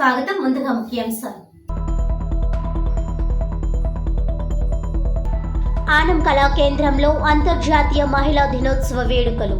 స్వాగతం. ముందుగా ముఖ్యాంశాలు. ఆనం కళా కేంద్రంలో అంతర్జాతీయ మహిళా దినోత్సవ వేడుకలు.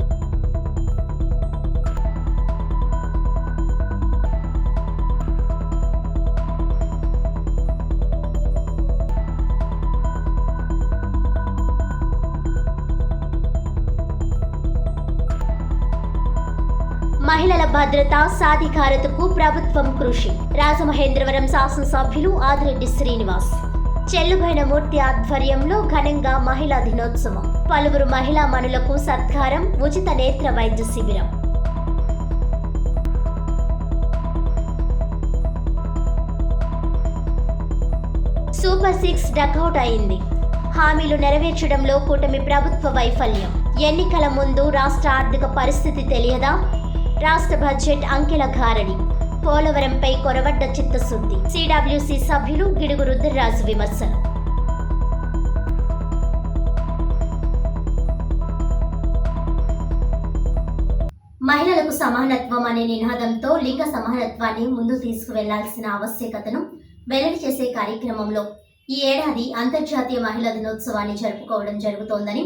మహిళల భద్రత సాధికారతకు ప్రభుత్వం కృషి. రాజమహేంద్రవరం శాసనసభ్యులు ఆదిరెడ్డి శ్రీనివాస్. చెల్లుబైన మూర్తి ఆధ్వర్యంలో ఘనంగా మహిళా దినోత్సవం. పలువురు మహిళా మనులకు సత్కారం. ఉచిత నేత్ర వైద్య శిబిరం. సూపర్ 6 డకౌట్ అయింది. హామీలు నెరవేర్చడంలో కూటమి ప్రభుత్వ వైఫల్యం. ఎన్నికల ముందు రాష్ట్ర ఆర్థిక పరిస్థితి తెలియదా? రాష్ట్ర బడ్జెట్ అంకెల గారడి. పోలవరంపై కొరవడ్డ చిత్తశుద్ధి. సిడబ్ల్యూసి సభ్యులు గిడుగు రుద్రరాజు విమర్శలు. మహిళలకు సమానత్వం అనే నినాదంతో లింగ సమానత్వాన్ని ముందు తీసుకువెళ్లాల్సిన ఆవశ్యకతను వెల్లడి చేసే కార్యక్రమంలో ఈ ఏడాది అంతర్జాతీయ మహిళా దినోత్సవాన్ని జరుపుకోవడం జరుగుతోందని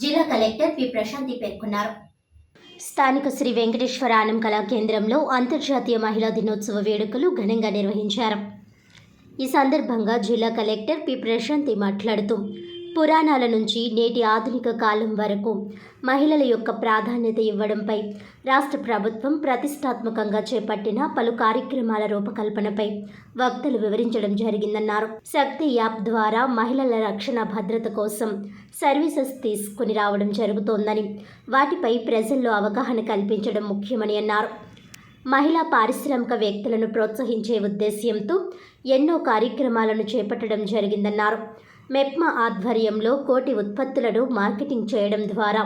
జిల్లా కలెక్టర్ పి ప్రశాంతి పేర్కొన్నారు. స్థానిక శ్రీ వెంకటేశ్వర ఆనం కళా కేంద్రంలో అంతర్జాతీయ మహిళా దినోత్సవ వేడుకలు ఘనంగా నిర్వహించారు. ఈ సందర్భంగా జిల్లా కలెక్టర్ పి ప్రశాంతి మాట్లాడుతూ పురాణాల నుంచి నేటి ఆధునిక కాలం వరకు మహిళల యొక్క ప్రాధాన్యత ఇవ్వడంపై రాష్ట్ర ప్రభుత్వం ప్రతిష్టాత్మకంగా చేపట్టిన పలు కార్యక్రమాల రూపకల్పనపై వక్తలు వివరించడం జరిగిందన్నారు. శక్తి యాప్ ద్వారా మహిళల రక్షణ భద్రత కోసం సర్వీసెస్ తీసుకుని రావడం జరుగుతోందని, వాటిపై ప్రజల్లో అవగాహన కల్పించడం ముఖ్యమని అన్నారు. మహిళా పారిశ్రామికవేత్తలను ప్రోత్సహించే ఉద్దేశ్యంతో ఎన్నో కార్యక్రమాలను చేపట్టడం జరిగిందన్నారు. మెప్మా ఆధ్వర్యంలో కోటి ఉత్పత్తులను మార్కెటింగ్ చేయడం ద్వారా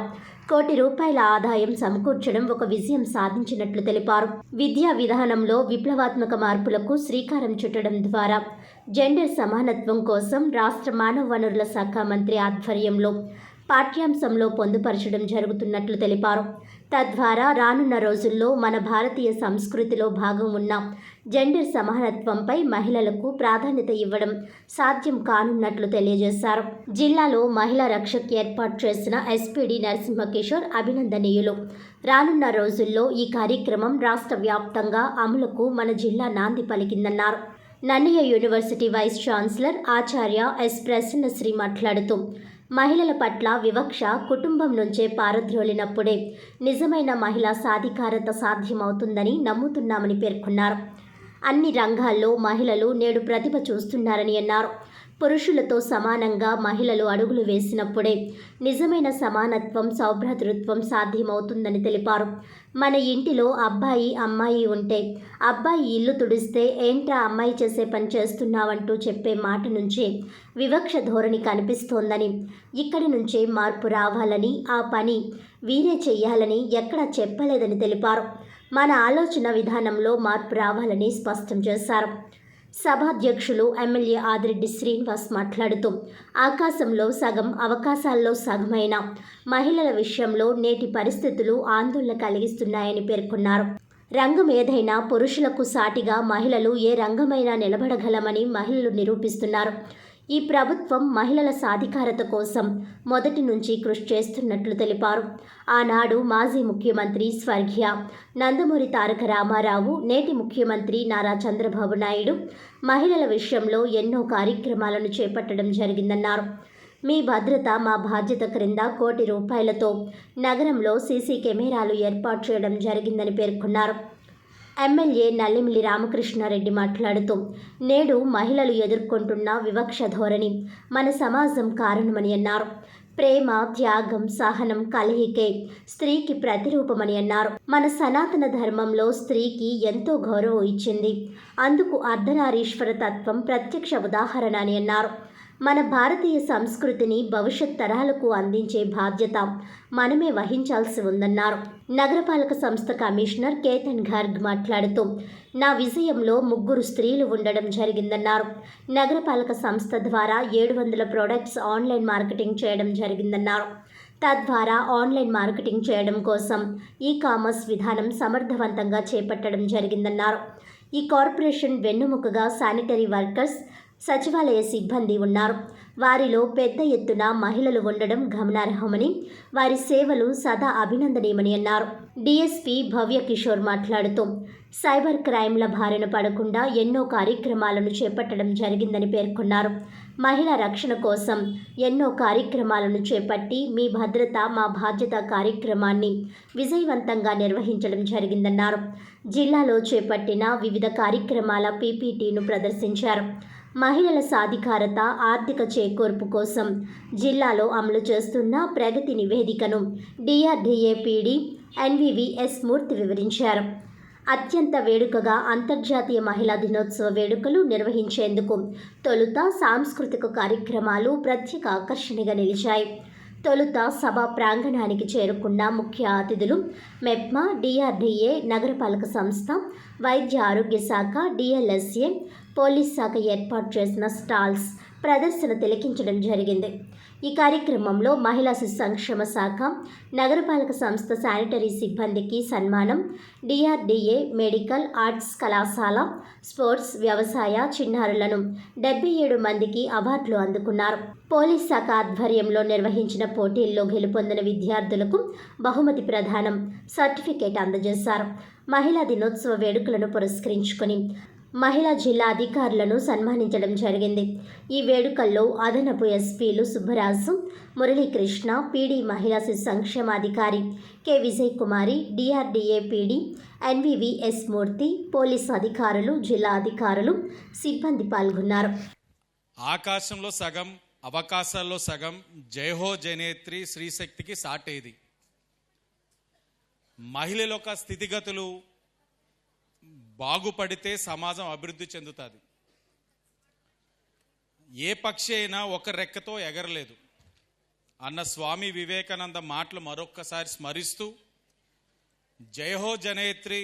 ₹1,00,00,000 ఆదాయం సమకూర్చడం ఒక విజయం సాధించినట్లు తెలిపారు. విద్యా విధానంలో విప్లవాత్మక మార్పులకు శ్రీకారం చుట్టడం ద్వారా జెండర్ సమానత్వం కోసం రాష్ట్ర మానవ వనరుల శాఖ మంత్రి ఆధ్వర్యంలో పాఠ్యాంశంలో పొందుపరచడం జరుగుతున్నట్లు తెలిపారు. తద్వారా రానున్న రోజుల్లో మన భారతీయ సంస్కృతిలో భాగం ఉన్న జెండర్ సమానత్వంపై మహిళలకు ప్రాధాన్యత ఇవ్వడం సాధ్యం కానున్నట్లు తెలియజేశారు. జిల్లాలో మహిళా రక్షక్ ఏర్పాటు చేసిన ఎస్పీడీ నరసింహకిషోర్ అభినందనీయులు. రానున్న రోజుల్లో ఈ కార్యక్రమం రాష్ట్ర వ్యాప్తంగా అమలుకు మన జిల్లా నాంది పలికిందన్నారు. నన్నయ్య యూనివర్సిటీ వైస్ ఛాన్సలర్ ఆచార్య ఎస్ ప్రసన్నశ్రీ మాట్లాడుతూ మహిళల పట్ల వివక్ష కుటుంబం నుంచే పారద్రోలినప్పుడే నిజమైన మహిళా సాధికారత సాధ్యమవుతుందని నమ్ముతున్నామని పేర్కొన్నారు. అన్ని రంగాల్లో మహిళలు నేడు ప్రతిభ చూస్తున్నారని అన్నారు. పురుషులతో సమానంగా మహిళలు అడుగులు వేసినప్పుడే నిజమైన సమానత్వం, సౌభ్రాతృత్వం సాధ్యమవుతుందని తెలిపారు. మన ఇంటిలో అబ్బాయి అమ్మాయి ఉంటే అబ్బాయి ఇల్లు తుడిస్తే ఏంట్రా అమ్మాయి చేసే పని చేస్తున్నావంటూ చెప్పే మాట నుంచే వివక్ష ధోరణి కనిపిస్తోందని, ఇక్కడి నుంచే మార్పు రావాలని, ఆ పని వీరే చెయ్యాలని ఎక్కడా చెప్పలేదని తెలిపారు. మన ఆలోచన విధానంలో మార్పు రావాలని స్పష్టం చేశారు. సభాధ్యక్షులు ఎమ్మెల్యే ఆదిరెడ్డి శ్రీనివాస్ మాట్లాడుతూ ఆకాశంలో సగం అవకాశాల్లో సగమైన మహిళల విషయంలో నేటి పరిస్థితులు ఆందోళన కలిగిస్తున్నాయని పేర్కొన్నారు. రంగం ఏదైనా పురుషులకు సాటిగా మహిళలు ఏ రంగమైనా నిలబడగలమని మహిళలు నిరూపిస్తున్నారు. ఈ ప్రభుత్వం మహిళల సాధికారత కోసం మొదటి నుంచి కృషి చేస్తున్నట్లు తెలిపారు. ఆనాడు మాజీ ముఖ్యమంత్రి స్వర్గీయ నందమూరి తారక రామారావు, నేటి ముఖ్యమంత్రి నారా చంద్రబాబు నాయుడు మహిళల విషయంలో ఎన్నో కార్యక్రమాలను చేపట్టడం జరిగిందన్నారు. మీ భద్రత మా బాధ్యత క్రింద ₹1,00,00,000తో నగరంలో సీసీ కెమెరాలు ఏర్పాటు చేయడం జరిగిందని పేర్కొన్నారు. ఎమ్మెల్యే నల్లిమిల్లి రామకృష్ణారెడ్డి మాట్లాడుతూ నేడు మహిళలు ఎదుర్కొంటున్న వివక్ష ధోరణి మన సమాజం కారణమని అన్నారు. ప్రేమ, త్యాగం, సహనం కలయికే స్త్రీకి ప్రతిరూపమని అన్నారు. మన సనాతన ధర్మంలో స్త్రీకి ఎంతో గౌరవం ఇచ్చింది. అందుకు అర్ధనారీశ్వర తత్వం ప్రత్యక్ష ఉదాహరణ అని అన్నారు. మన భారతీయ సంస్కృతిని భవిష్యత్ తరాలకు అందించే బాధ్యత మనమే వహించాల్సి ఉందన్నారు. నగరపాలక సంస్థ కమిషనర్ కేతన్ గార్గ్ మాట్లాడుతూ నా విజయంలో 3 స్త్రీలు ఉండడం జరిగిందన్నారు. నగరపాలక సంస్థ ద్వారా 700 ప్రొడక్ట్స్ ఆన్లైన్ మార్కెటింగ్ చేయడం జరిగిందన్నారు. తద్వారా ఆన్లైన్ మార్కెటింగ్ చేయడం కోసం ఈ కామర్స్ విధానం సమర్థవంతంగా చేపట్టడం జరిగిందన్నారు. ఈ కార్పొరేషన్ వెన్నుముకగా శానిటరీ వర్కర్స్, సచివాలయ సిబ్బంది ఉన్నారు. వారిలో పెద్ద ఎత్తున మహిళలు ఉండడం గమనార్హమని, వారి సేవలు సదా అభినందనీయమని అన్నారు. డీఎస్పీ భవ్య కిషోర్ మాట్లాడుతూ సైబర్ క్రైమ్ల బారిన పడకుండా ఎన్నో కార్యక్రమాలను చేపట్టడం జరిగిందని పేర్కొన్నారు. మహిళా రక్షణ కోసం ఎన్నో కార్యక్రమాలను చేపట్టి మీ భద్రత మా బాధ్యత కార్యక్రమాన్ని విజయవంతంగా నిర్వహించడం జరిగిందన్నారు. జిల్లాలో చేపట్టిన వివిధ కార్యక్రమాల పీపీటీను ప్రదర్శించారు. మహిళల సాధికారత, ఆర్థిక చేకూర్పు కోసం జిల్లాలో అమలు చేస్తున్న ప్రగతి నివేదికను డిఆర్డీఏ పీడీ ఎన్వీవీఎస్ మూర్తి వివరించారు. అత్యంత వేడుకగా అంతర్జాతీయ మహిళా దినోత్సవ వేడుకలు నిర్వహించేందుకు తొలుత సాంస్కృతిక కార్యక్రమాలు ప్రత్యేక ఆకర్షణగా నిలిచాయి. తొలుత సభా ప్రాంగణానికి చేరుకున్న ముఖ్య అతిథులు మెప్మా, డిఆర్డీఏ, నగరపాలక సంస్థ, వైద్య ఆరోగ్య శాఖ, డిఎల్ఎస్ఏ, పోలీస్ శాఖ ఏర్పాటు చేసిన స్టాల్స్ ప్రదర్శన తిలకించడం జరిగింది. ఈ కార్యక్రమంలో మహిళా శిశు సంక్షేమ శాఖ, నగరపాలక సంస్థ శానిటరీ సిబ్బందికి సన్మానం, డిఆర్డీఏ మెడికల్, ఆర్ట్స్ కళాశాల, స్పోర్ట్స్, వ్యవసాయ చిన్నారులను 77 మందికి అవార్డులు అందుకున్నారు. పోలీస్ శాఖ ఆధ్వర్యంలో నిర్వహించిన పోటీల్లో గెలుపొందిన విద్యార్థులకు బహుమతి ప్రదానం, సర్టిఫికేట్ అందజేశారు. మహిళా దినోత్సవ వేడుకలను పురస్కరించుకొని మహిళా జిల్లా అధికారులను సన్మానించడం జరిగింది. ఈ వేడుకల్లో అదనపు ఎస్పీలు సుబ్బరాజు, మురళీకృష్ణ, పీడీ మహిళా శిశు సంక్షేమాధికారి కె విజయ్ కుమారి, డిఆర్డీఏ పీడీ ఎన్వీవీఎస్ మూర్తి, పోలీసు అధికారులు, జిల్లా అధికారులు, సిబ్బంది పాల్గొన్నారు. ఆకాశంలో సగం, అవకాశాల్లో సగం, జయహో జనేత్రి శ్రీశక్తికి సాటేది. మహిళల యొక్క స్థితిగతులు బాగుపడితే సమాజం అభివృద్ధి చెందుతుంది. ఏ పక్షి అయినా ఒక రెక్కతో ఎగరలేదు అన్న స్వామి వివేకానంద మాటలు మరొక్కసారి స్మరిస్తూ జయహో జనేత్రి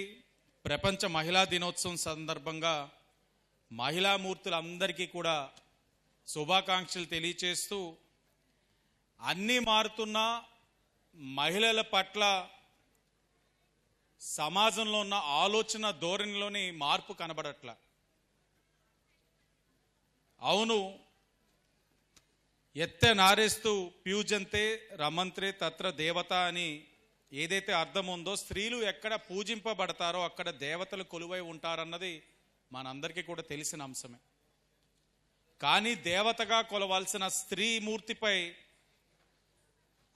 ప్రపంచ మహిళా దినోత్సవం సందర్భంగా మహిళామూర్తులందరికీ కూడా శుభాకాంక్షలు తెలియచేస్తూ అన్నీ మారుతున్న మహిళల పట్ల సమాజంలో ఉన్న ఆలోచన ధోరణిలోని మార్పు కనబడట్ల. అవును, ఎత్తే నారేస్తూ ప్యూజంతే రమంత్రే తత్ర దేవత అని ఏదైతే అర్థం ఉందో, స్త్రీలు ఎక్కడ పూజింపబడతారో అక్కడ దేవతలు కొలువై ఉంటారన్నది మనందరికీ కూడా తెలిసిన అంశమే. కానీ దేవతగా కొలవాల్సిన స్త్రీ మూర్తిపై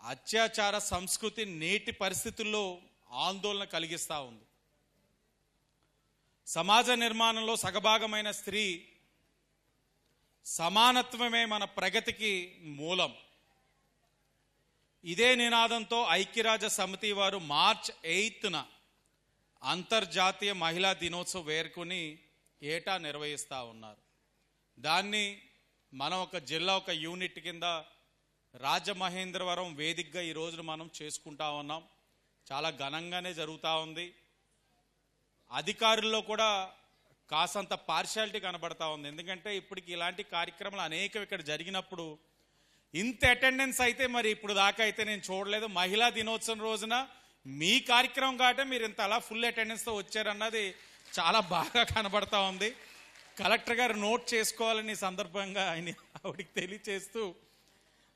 అత్యాచార సంస్కృతి నేటి పరిస్థితుల్లో ఆందోళన కలిగిస్తూ ఉంది. సమాజ నిర్మాణంలో సగభాగమైన స్త్రీ సమానత్వమే మన ప్రగతికి మూలం. ఇదే నినాదంతో ఐక్యరాజ్య సమితి వారు మార్చ్ 8న అంతర్జాతీయ మహిళా దినోత్సవ వేడుకని ఏటా నిర్వహిస్తూ ఉన్నారు. దాన్ని మనం ఒక జిల్లా, ఒక యూనిట్ కింద రాజమహేంద్రవరం వేదికగా ఈ రోజున మనం చేసుకుంటా ఉన్నాం. చాలా ఘనంగానే జరుగుతూ ఉంది. అధికారుల్లో కూడా కాసంత పార్షాలిటీ కనబడతా ఉంది. ఎందుకంటే ఇప్పటికి ఇలాంటి కార్యక్రమాలు అనేకం ఇక్కడ జరిగినప్పుడు ఇంత అటెండెన్స్ అయితే మరి ఇప్పుడు దాకా అయితే నేను చూడలేదు. మహిళా దినోత్సవం రోజున మీ కార్యక్రమం కాబట్టి మీరు ఇంత అలా ఫుల్ అటెండెన్స్తో వచ్చారన్నది చాలా బాగా కనబడతా ఉంది. కలెక్టర్ గారు నోట్ చేసుకోవాలని సందర్భంగా ఆవిడికి తెలియచేస్తూ,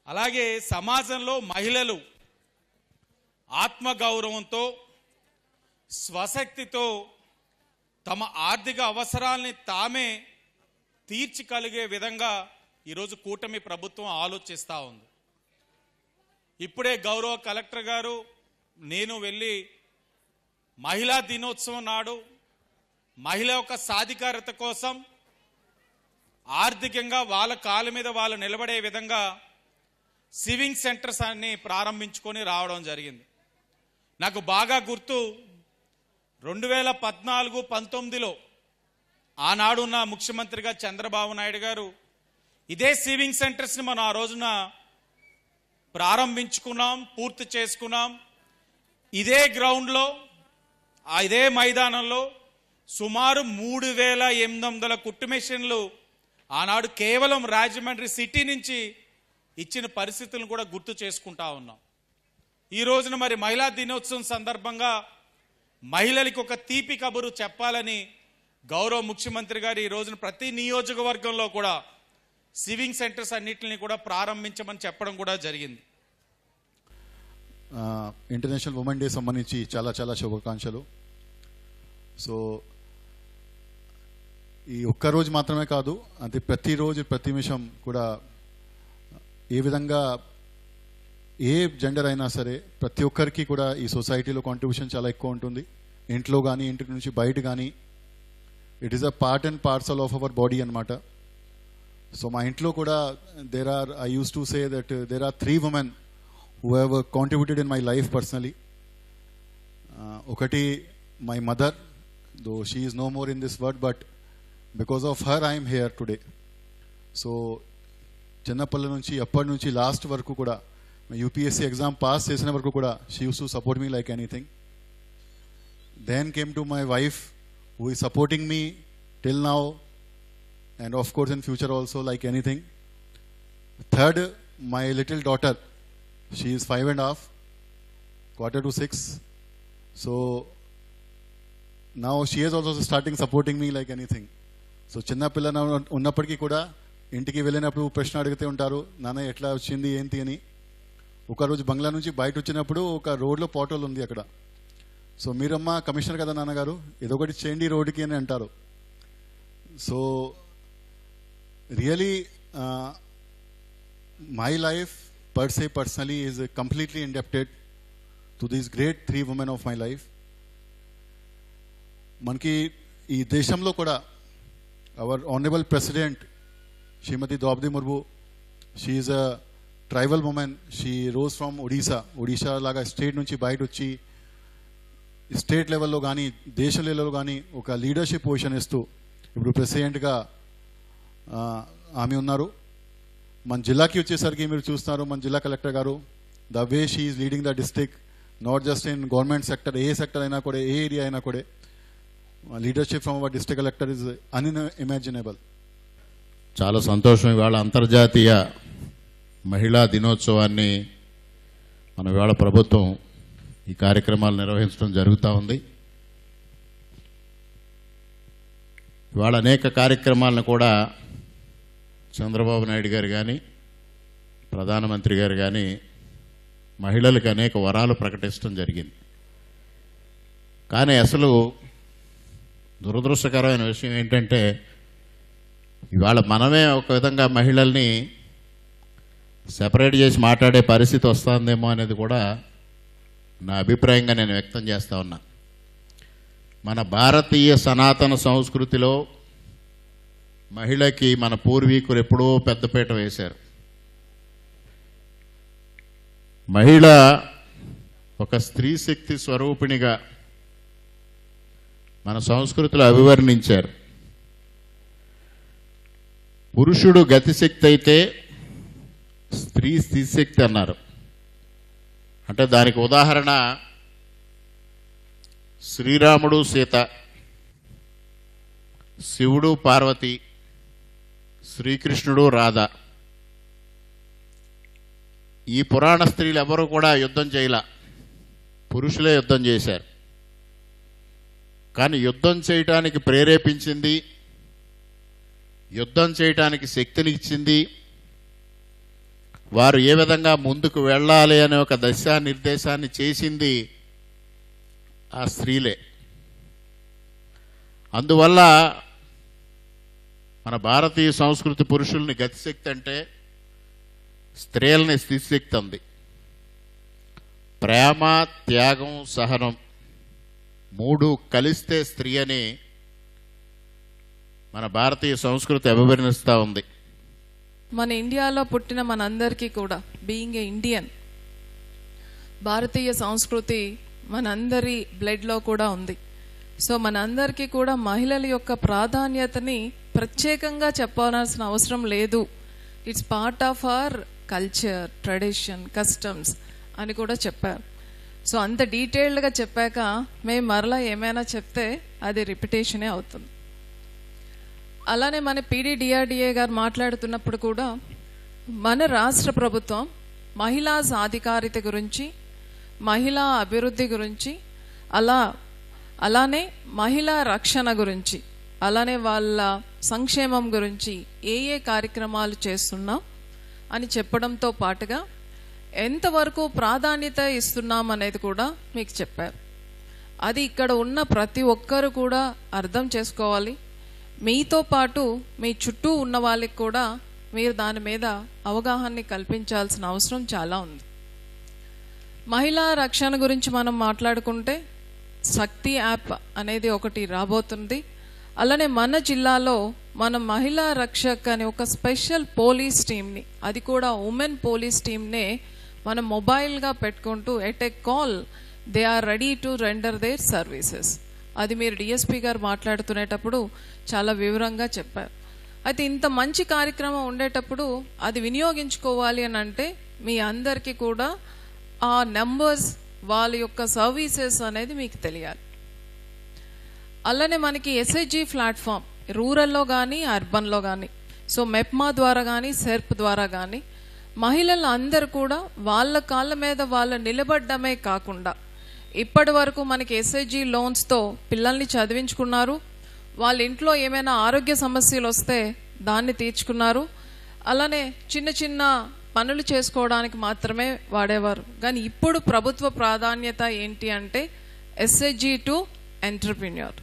అలాగే సమాజంలో మహిళలు ఆత్మగౌరవంతో, స్వశక్తితో తమ ఆర్థిక అవసరాల్ని తామే తీర్చగలిగే విధంగా ఈరోజు కూటమి ప్రభుత్వం ఆలోచిస్తూ ఉంది. ఇప్పుడే గౌరవ కలెక్టర్ గారు నేను వెళ్ళి మహిళా దినోత్సవం నాడు మహిళ యొక్క సాధికారత కోసం ఆర్థికంగా వాళ్ళ కాళ్ళ మీద వాళ్ళు నిలబడే విధంగా సివింగ్ సెంటర్స్ అన్ని ప్రారంభించుకొని రావడం జరిగింది. నాకు బాగా గుర్తు 2014-19లో ఆనాడున్న ముఖ్యమంత్రిగా చంద్రబాబు నాయుడు గారు ఇదే సివింగ్ సెంటర్స్ని మనం ఆ రోజున ప్రారంభించుకున్నాం, పూర్తి చేసుకున్నాం. ఇదే గ్రౌండ్లో, ఇదే మైదానంలో సుమారు 3800 కుట్టు మెషిన్లు ఆనాడు కేవలం రాజమండ్రి సిటీ నుంచి ఇచ్చిన పరిస్థితులను కూడా గుర్తు చేసుకుంటా ఉన్నాం. ఈ రోజున మరి మహిళా దినోత్సవం సందర్భంగా మహిళలకు ఒక తీపి కబురు చెప్పాలని గౌరవ ముఖ్యమంత్రి గారు ఈ రోజున ప్రతి నియోజకవర్గంలో కూడా సివింగ్ సెంటర్స్ అన్నిటిని కూడా ప్రారంభించమని చెప్పడం కూడా జరిగింది. ఇంటర్నేషనల్ ఉమెన్ డే సంబంధించి చాలా చాలా శుభాకాంక్షలు. సో ఈ ఒక్కరోజు మాత్రమే కాదు, అది ప్రతిరోజు ప్రతి నిమిషం కూడా ఏ విధంగా ఏ జెండర్ అయినా సరే ప్రతి ఒక్కరికి కూడా ఈ సొసైటీలో కాంట్రిబ్యూషన్ చాలా ఎక్కువ ఉంటుంది. ఇంట్లో కానీ ఇంటి నుంచి బయట కానీ it is a part and parcel of our body అనమాట. సో మా ఇంట్లో కూడా I used to say that there are 3 women who have contributed in my life personally. Okati, my mother, though she is no more in this world, but because of her I am here today. So చిన్నప్పటి నుంచి అప్పటి నుంచి last వరకు కూడా UPSC exam pass చేసిన వరకు కూడా she used to support me like anything. Then came to my wife who is supporting me till now and of course in future also like anything. Third, my little daughter, she is 5.5, quarter to 6. So now she is also starting supporting me like anything. So చిన్న పిల్లన ఉన్నప్పటికీ కూడా ఇంటికి వెళ్ళినప్పుడు ప్రశ్న అడిగితే ఉంటారు, నాన్న ఎట్లా వచ్చింది ఏంటి అని. ఒకరోజు బంగ్లా నుంచి బయట వచ్చినప్పుడు ఒక రోడ్లో పోటోలు ఉంది అక్కడ. సో మీరమ్మ కమిషనర్ కదా నాన్నగారు, ఏదొకటి చేయండి రోడ్డుకి అని అంటారు. So really my life per se personally is completely indebted to these great 3 women of my life. మనకి ఈ దేశంలో కూడా our honorable president Srimati Draupadi Murmu, she is a tribal woman. She rose from Odisha లాగా state నుంచి బయట వచ్చి state లెవెల్లో కానీ దేశ లెవెల్లో కానీ ఒక లీడర్షిప్ పొజిషన్ ఇస్తూ ఇప్పుడు ప్రెసిడెంట్గా ఆమె ఉన్నారు. మన జిల్లాకి వచ్చేసరికి మీరు చూస్తున్నారు, మన జిల్లా కలెక్టర్ గారు the way she is leading the district, not just in government sector, A sector అయినా కూడా ఏ ఏరియా అయినా కూడా leadership from our district collector is unimaginable. చాలా సంతోషం. ఇవాళ అంతర్జాతీయ మహిళా దినోత్సవాన్ని మన ఇవాళ ప్రభుత్వం ఈ కార్యక్రమాలు నిర్వహించడం జరుగుతూ ఉంది. ఇవాళ అనేక కార్యక్రమాలను కూడా చంద్రబాబు నాయుడు గారు కానీ ప్రధానమంత్రి గారు కానీ మహిళలకు అనేక వరాలు ప్రకటించడం జరిగింది. కానీ అసలు దురదృష్టకరమైన విషయం ఏంటంటే ఇవాళ మనమే ఒక విధంగా మహిళల్ని సెపరేట్ చేసి మాట్లాడే పరిస్థితి వస్తుందేమో అనేది కూడా నా అభిప్రాయంగా నేను వ్యక్తం చేస్తూ ఉన్నా. మన భారతీయ సనాతన సంస్కృతిలో మహిళకి మన పూర్వీకులు ఎప్పుడో పెద్దపీట వేశారు. మహిళ ఒక స్త్రీ శక్తి స్వరూపిణిగా మన సంస్కృతిలో అభివర్ణించారు. పురుషుడు గతిశక్తి అయితే స్త్రీ స్థితిశక్తి అన్నారు. అంటే దానికి ఉదాహరణ శ్రీరాముడు సీత, శివుడు పార్వతి, శ్రీకృష్ణుడు రాధ. ఈ పురాణ స్త్రీలు ఎవరు కూడా యుద్ధం చేయలా, పురుషులే యుద్ధం చేశారు. కానీ యుద్ధం చేయటానికి ప్రేరేపించింది, యుద్ధం చేయటానికి శక్తినిచ్చింది, వారు ఏ విధంగా ముందుకు వెళ్ళాలి అనే ఒక దిశానిర్దేశాన్ని చేసింది ఆ స్త్రీలే. అందువల్ల మన భారతీయ సంస్కృతి పురుషుల్ని గతిశక్తి అంటే స్త్రీలని స్థితిశక్తి అంది. ప్రేమ, త్యాగం, సహనం 3 కలిస్తే స్త్రీ అని మన భారతీయ సంస్కృతి అభివర్ణిస్తూ ఉంది. మన ఇండియాలో పుట్టిన మనందరికీ కూడా బీయింగ్ ఏ ఇండియన్, భారతీయ సంస్కృతి మనందరి బ్లడ్లో కూడా ఉంది. సో మనందరికీ కూడా మహిళల యొక్క ప్రాధాన్యతని ప్రత్యేకంగా చెప్పాల్సిన అవసరం లేదు. It's part of our culture, tradition, customs అని కూడా చెప్పారు. సో అంత డీటెయిల్డ్గా చెప్పాక మేము మరలా ఏమైనా చెప్తే అది రిపిటేషనే అవుతుంది. అలానే మన PDDRDA గారు మాట్లాడుతున్నప్పుడు కూడా మన రాష్ట్ర ప్రభుత్వం మహిళా సాధికారిత గురించి, మహిళా అభివృద్ధి గురించి, అలానే మహిళా రక్షణ గురించి అలానే వాళ్ళ సంక్షేమం గురించి ఏ కార్యక్రమాలు చేస్తున్నాం అని చెప్పడంతో పాటుగా ఎంతవరకు ప్రాధాన్యత ఇస్తున్నాం అనేది కూడా మీకు చెప్పారు. అది ఇక్కడ ఉన్న ప్రతి ఒక్కరు కూడా అర్థం చేసుకోవాలి. మీతో పాటు మీ చుట్టూ ఉన్న వాళ్ళకి కూడా మీరు దాని మీద అవగాహనని కల్పించాల్సిన అవసరం చాలా ఉంది. మహిళా రక్షణ గురించి మనం మాట్లాడుకుంటే శక్తి యాప్ అనేది ఒకటి రాబోతుంది. అలానే మన జిల్లాలో మనం మహిళా రక్షక్ అనే ఒక స్పెషల్ పోలీస్ టీమ్ని, అది కూడా ఉమెన్ పోలీస్ టీమ్నే మనం మొబైల్గా పెట్టుకుంటూ at a call they are ready to render their services. అది మీరు డిఎస్పీ గారు మాట్లాడుతునేటప్పుడు చాలా వివరంగా చెప్పారు. అయితే ఇంత మంచి కార్యక్రమం ఉండేటప్పుడు అది వినియోగించుకోవాలి అని అంటే మీ అందరికీ కూడా ఆ నెంబర్స్, వాళ్ళ యొక్క సర్వీసెస్ అనేది మీకు తెలియాలి. అలానే మనకి ఎస్ఐజీ ప్లాట్ఫామ్ రూరల్లో కానీ అర్బన్లో కానీ, సో మెప్మా ద్వారా కానీ సెర్ప్ ద్వారా కానీ మహిళలు అందరూ కూడా వాళ్ళ కాళ్ళ మీద వాళ్ళు నిలబడ్డమే కాకుండా ఇప్పటి వరకు మనకి ఎస్ఐజీ లోన్స్తో పిల్లల్ని చదివించుకున్నారు. వాళ్ళ ఇంట్లో ఏమైనా ఆరోగ్య సమస్యలు వస్తే దాన్ని తీర్చుకున్నారు. అలానే చిన్న చిన్న పనులు చేసుకోవడానికి మాత్రమే వాడేవారు. కానీ ఇప్పుడు ప్రభుత్వ ప్రాధాన్యత ఏంటి అంటే ఎస్ఐజీ టు ఎంటర్ప్రెన్యూర్.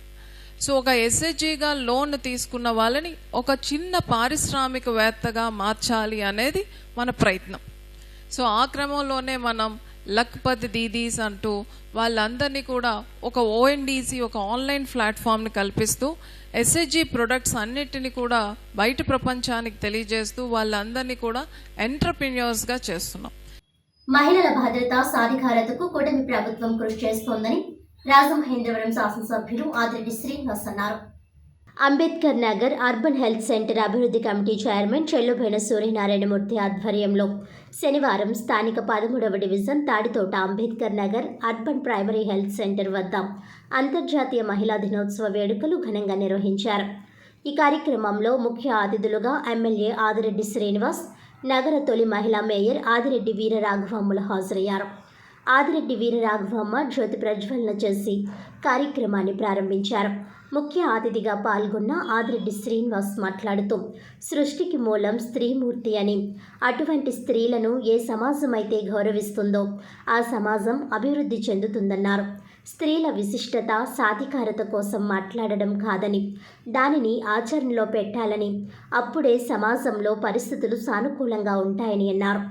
సో ఒక ఎస్ఐజీగా లోన్ తీసుకున్న వాళ్ళని ఒక చిన్న పారిశ్రామికవేత్తగా మార్చాలి అనేది మన ప్రయత్నం. సో ఆ క్రమంలోనే మనం లక్పతి దీదీస్ అంటూ వాళ్ళందరినీ కూడా ఒక ఓఎన్డీసీ, ఒక ఆన్లైన్ ప్లాట్ఫామ్ని కల్పిస్తూ ఎస్ఐజీ ప్రొడక్ట్స్ అన్నిటిని కూడా బయట ప్రపంచానికి తెలియజేస్తూ వాళ్ళందరినీ కూడా ఎంటర్ప్రెన్యూర్స్గా చేస్తున్నాం. మహిళల భద్రత సాధికారతకు కూటమి ప్రభుత్వం కృషి చేస్తోందని రాజమహేంద్రవరం శాసనసభ్యులు ఆదిరెడ్డి శ్రీనివాస్ అన్నారు. Ambedkar Nagar urban health centre అభివృద్ధి కమిటీ చైర్మన్ చెల్లుబోయిన సూర్యనారాయణమూర్తి ఆధ్వర్యంలో శనివారం స్థానిక 13వ division Taditota Ambedkar Nagar urban primary health centre వద్ద అంతర్జాతీయ మహిళా దినోత్సవ వేడుకలు ఘనంగా నిర్వహించారు. ఈ కార్యక్రమంలో ముఖ్య అతిథులుగా ఎమ్మెల్యే ఆదిరెడ్డి శ్రీనివాస్, నగర తొలి మహిళా మేయర్ ఆదిరెడ్డి వీరరాఘవమ్మలు హాజరయ్యారు. ఆదిరెడ్డి వీరరాఘవమ్మ జ్యోతి ప్రజ్వలన చేసి కార్యక్రమాన్ని ప్రారంభించారు. ముఖ్య అతిథిగా పాల్గొన్న ఆదిరెడ్డి శ్రీనివాస్ మాట్లాడుతూ సృష్టికి మూలం స్త్రీమూర్తి అని, అటువంటి స్త్రీలను ఏ సమాజం అయితే గౌరవిస్తుందో ఆ సమాజం అభివృద్ధి చెందుతుందన్నారు. స్త్రీల విశిష్టత సాధికారత కోసం మాట్లాడడం కాదని, దానిని ఆచరణలో పెట్టాలని, అప్పుడే సమాజంలో పరిస్థితులు సానుకూలంగా ఉంటాయని అన్నారు.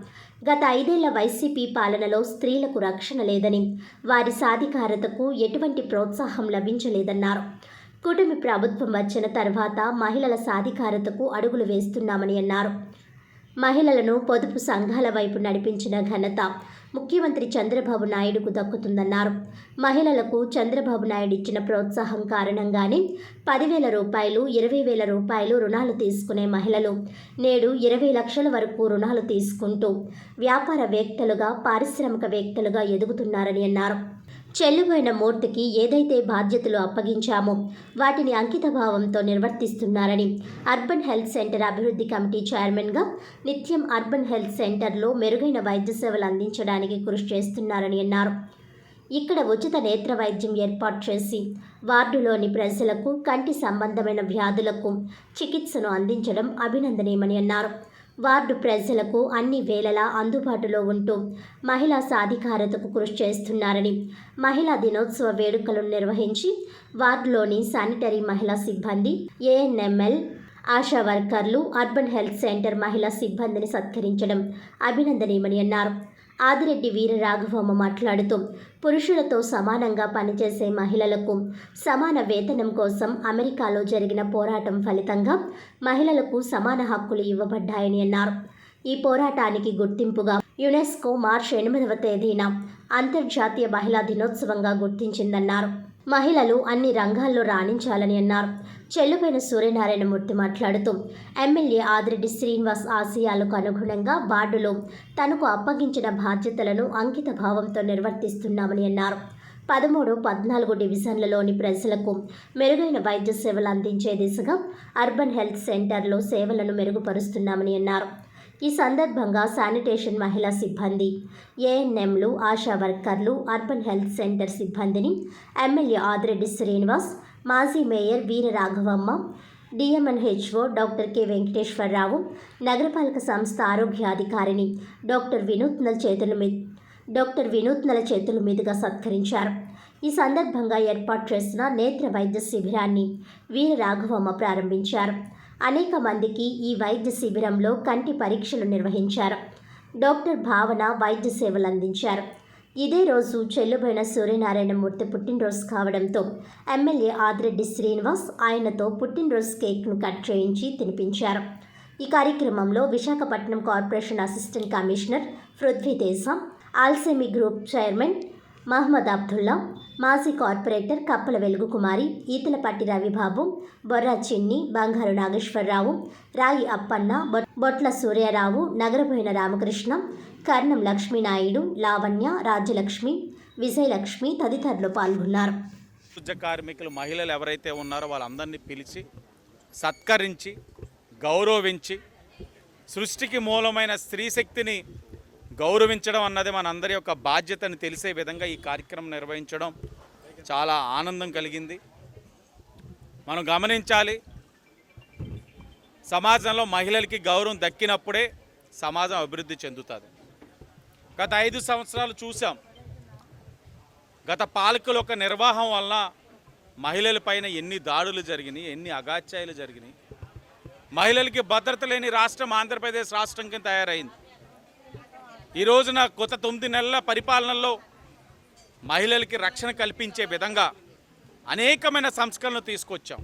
గత 5 ఏళ్ల వైసీపీ పాలనలో స్త్రీలకు రక్షణ లేదని, వారి సాధికారతకు ఎటువంటి ప్రోత్సాహం లభించలేదన్నారు. కూటమి ప్రభుత్వం వచ్చిన తర్వాత మహిళల సాధికారతకు అడుగులు వేస్తున్నామని అన్నారు. మహిళలను పొదుపు సంఘాల వైపు నడిపించిన ఘనత ముఖ్యమంత్రి చంద్రబాబు నాయుడుకు దక్కుతుందన్నారు. మహిళలకు చంద్రబాబు నాయుడు ఇచ్చిన ప్రోత్సాహం కారణంగానే 10,000 రూపాయలు, 20,000 రూపాయలు రుణాలు తీసుకునే మహిళలు నేడు 20 లక్షల వరకు రుణాలు తీసుకుంటూ వ్యాపారవేత్తలుగా, పారిశ్రామికవేత్తలుగా ఎదుగుతున్నారని అన్నారు. చెల్లుబోయిన మూర్తికి ఏదైతే బాధ్యతలు అప్పగించామో వాటిని అంకితభావంతో నిర్వర్తిస్తున్నారని, అర్బన్ హెల్త్ సెంటర్ అభివృద్ధి కమిటీ చైర్మన్గా నిత్యం అర్బన్ హెల్త్ సెంటర్లో మెరుగైన వైద్య సేవలు అందించడానికి కృషి చేస్తున్నారని అన్నారు. ఇక్కడ ఉచిత నేత్ర వైద్యం ఏర్పాటు చేసి వార్డులోని ప్రజలకు కంటి సంబంధమైన వ్యాధులకు చికిత్సను అందించడం అభినందనీయమని అన్నారు. వార్డు ప్రజలకు అన్ని వేళలా అందుబాటులో ఉంటూ మహిళా సాధికారతకు కృషి చేస్తున్నారని, మహిళా దినోత్సవ వేడుకలను నిర్వహించి వార్డులోని శానిటరీ మహిళా సిబ్బంది, ఏఎన్ఎంఎల్, ఆశా వర్కర్లు, అర్బన్ హెల్త్ సెంటర్ మహిళా సిబ్బందిని సత్కరించడం అభినందనీయమని అన్నారు. ఆదిరెడ్డి వీరరాఘవమ్మ మాట్లాడుతూ పురుషులతో సమానంగా పనిచేసే మహిళలకు సమాన వేతనం కోసం అమెరికాలో జరిగిన పోరాటం ఫలితంగా మహిళలకు సమాన హక్కులు ఇవ్వబడ్డాయని అన్నారు. ఈ పోరాటానికి గుర్తింపుగా యునెస్కో మార్చి 8వ తేదీన అంతర్జాతీయ మహిళా దినోత్సవంగా గుర్తించిందన్నారు. మహిళలు అన్ని రంగాల్లో రాణించాలని అన్నారు. చెల్లుబోయిన సూర్యనారాయణమూర్తి మాట్లాడుతూ ఎమ్మెల్యే ఆదిరెడ్డి శ్రీనివాస్ ఆశయాలకు అనుగుణంగా వార్డులో తనకు అప్పగించిన బాధ్యతలను అంకిత భావంతో నిర్వర్తిస్తున్నామని అన్నారు. 13, 14 డివిజన్లలోని ప్రజలకు మెరుగైన వైద్య సేవలు అందించే దిశగా అర్బన్ హెల్త్ సెంటర్లో సేవలను మెరుగుపరుస్తున్నామని అన్నారు. ఈ సందర్భంగా శానిటేషన్ మహిళా సిబ్బంది, ఏఎన్ఎంలు, ఆశా వర్కర్లు, అర్బన్ హెల్త్ సెంటర్ సిబ్బందిని ఎమ్మెల్యే ఆదిరెడ్డి శ్రీనివాస్, మాజీ mayor Veera Raghavamma, DMNHO doctor K Venkateswararao, నగరపాలక సంస్థ ఆరోగ్యాధికారిని డాక్టర్ వినూత్నల చేతుల మీదుగా సత్కరించారు. ఈ సందర్భంగా ఏర్పాటు చేసిన నేత్ర వైద్య శిబిరాన్ని వీర రాఘవమ్మ ప్రారంభించారు. అనేక మందికి ఈ వైద్య శిబిరంలో కంటి పరీక్షలు నిర్వహించారు. డాక్టర్ భావన వైద్య సేవలు అందించారు. ఇదే రోజు చెల్లుబోయిన సూర్యనారాయణమూర్తి పుట్టినరోజు కావడంతో ఎమ్మెల్యే ఆదిరెడ్డి శ్రీనివాస్ ఆయనతో పుట్టినరోజు కేక్ను కట్ చేయించి తినిపించారు. ఈ కార్యక్రమంలో Visakhapatnam corporation assistant commissioner Prithviteja, Alchemy group chairman Mohammed Abdullah, మాజీ కార్పొరేటర్ కప్పల వెలుగుకుమారి, ఈతలపట్టి రవిబాబు, బొర్రా చిన్ని, బంగారు నాగేశ్వరరావు, రాయి అప్పన్న, బొట్ల సూర్యారావు, నగరబోయిన రామకృష్ణ, కర్ణం లక్ష్మీనాయుడు, లావణ్య, రాజ్యలక్ష్మి, విజయలక్ష్మి తదితరులు పాల్గొన్నారు. పూజ కార్మికులు మహిళలు ఎవరైతే ఉన్నారో వాళ్ళందరినీ పిలిచి సత్కరించి గౌరవించి సృష్టికి మూలమైన స్త్రీ శక్తిని గౌరవించడం అన్నది మనందరి యొక్క బాధ్యతని తెలిసే విధంగా ఈ కార్యక్రమం నిర్వహించడం చాలా ఆనందం కలిగింది. మనం గమనించాలి, సమాజంలో మహిళలకి గౌరవం దక్కినప్పుడే సమాజం అభివృద్ధి చెందుతుంది. గత 5 సంవత్సరాలు చూసాం, గత పాలకుల యొక్క నిర్వాహం వలన మహిళలపైన ఎన్ని దాడులు జరిగినాయి, ఎన్ని అగాత్యాలు జరిగినాయి. మహిళలకి భద్రత లేని రాష్ట్రం ఆంధ్రప్రదేశ్ రాష్ట్రం కింద తయారైంది. ఈ రోజున గత 9 నెలల పరిపాలనలో మహిళలకి రక్షణ కల్పించే విధంగా అనేకమైన సంస్కరణలు తీసుకొచ్చాం.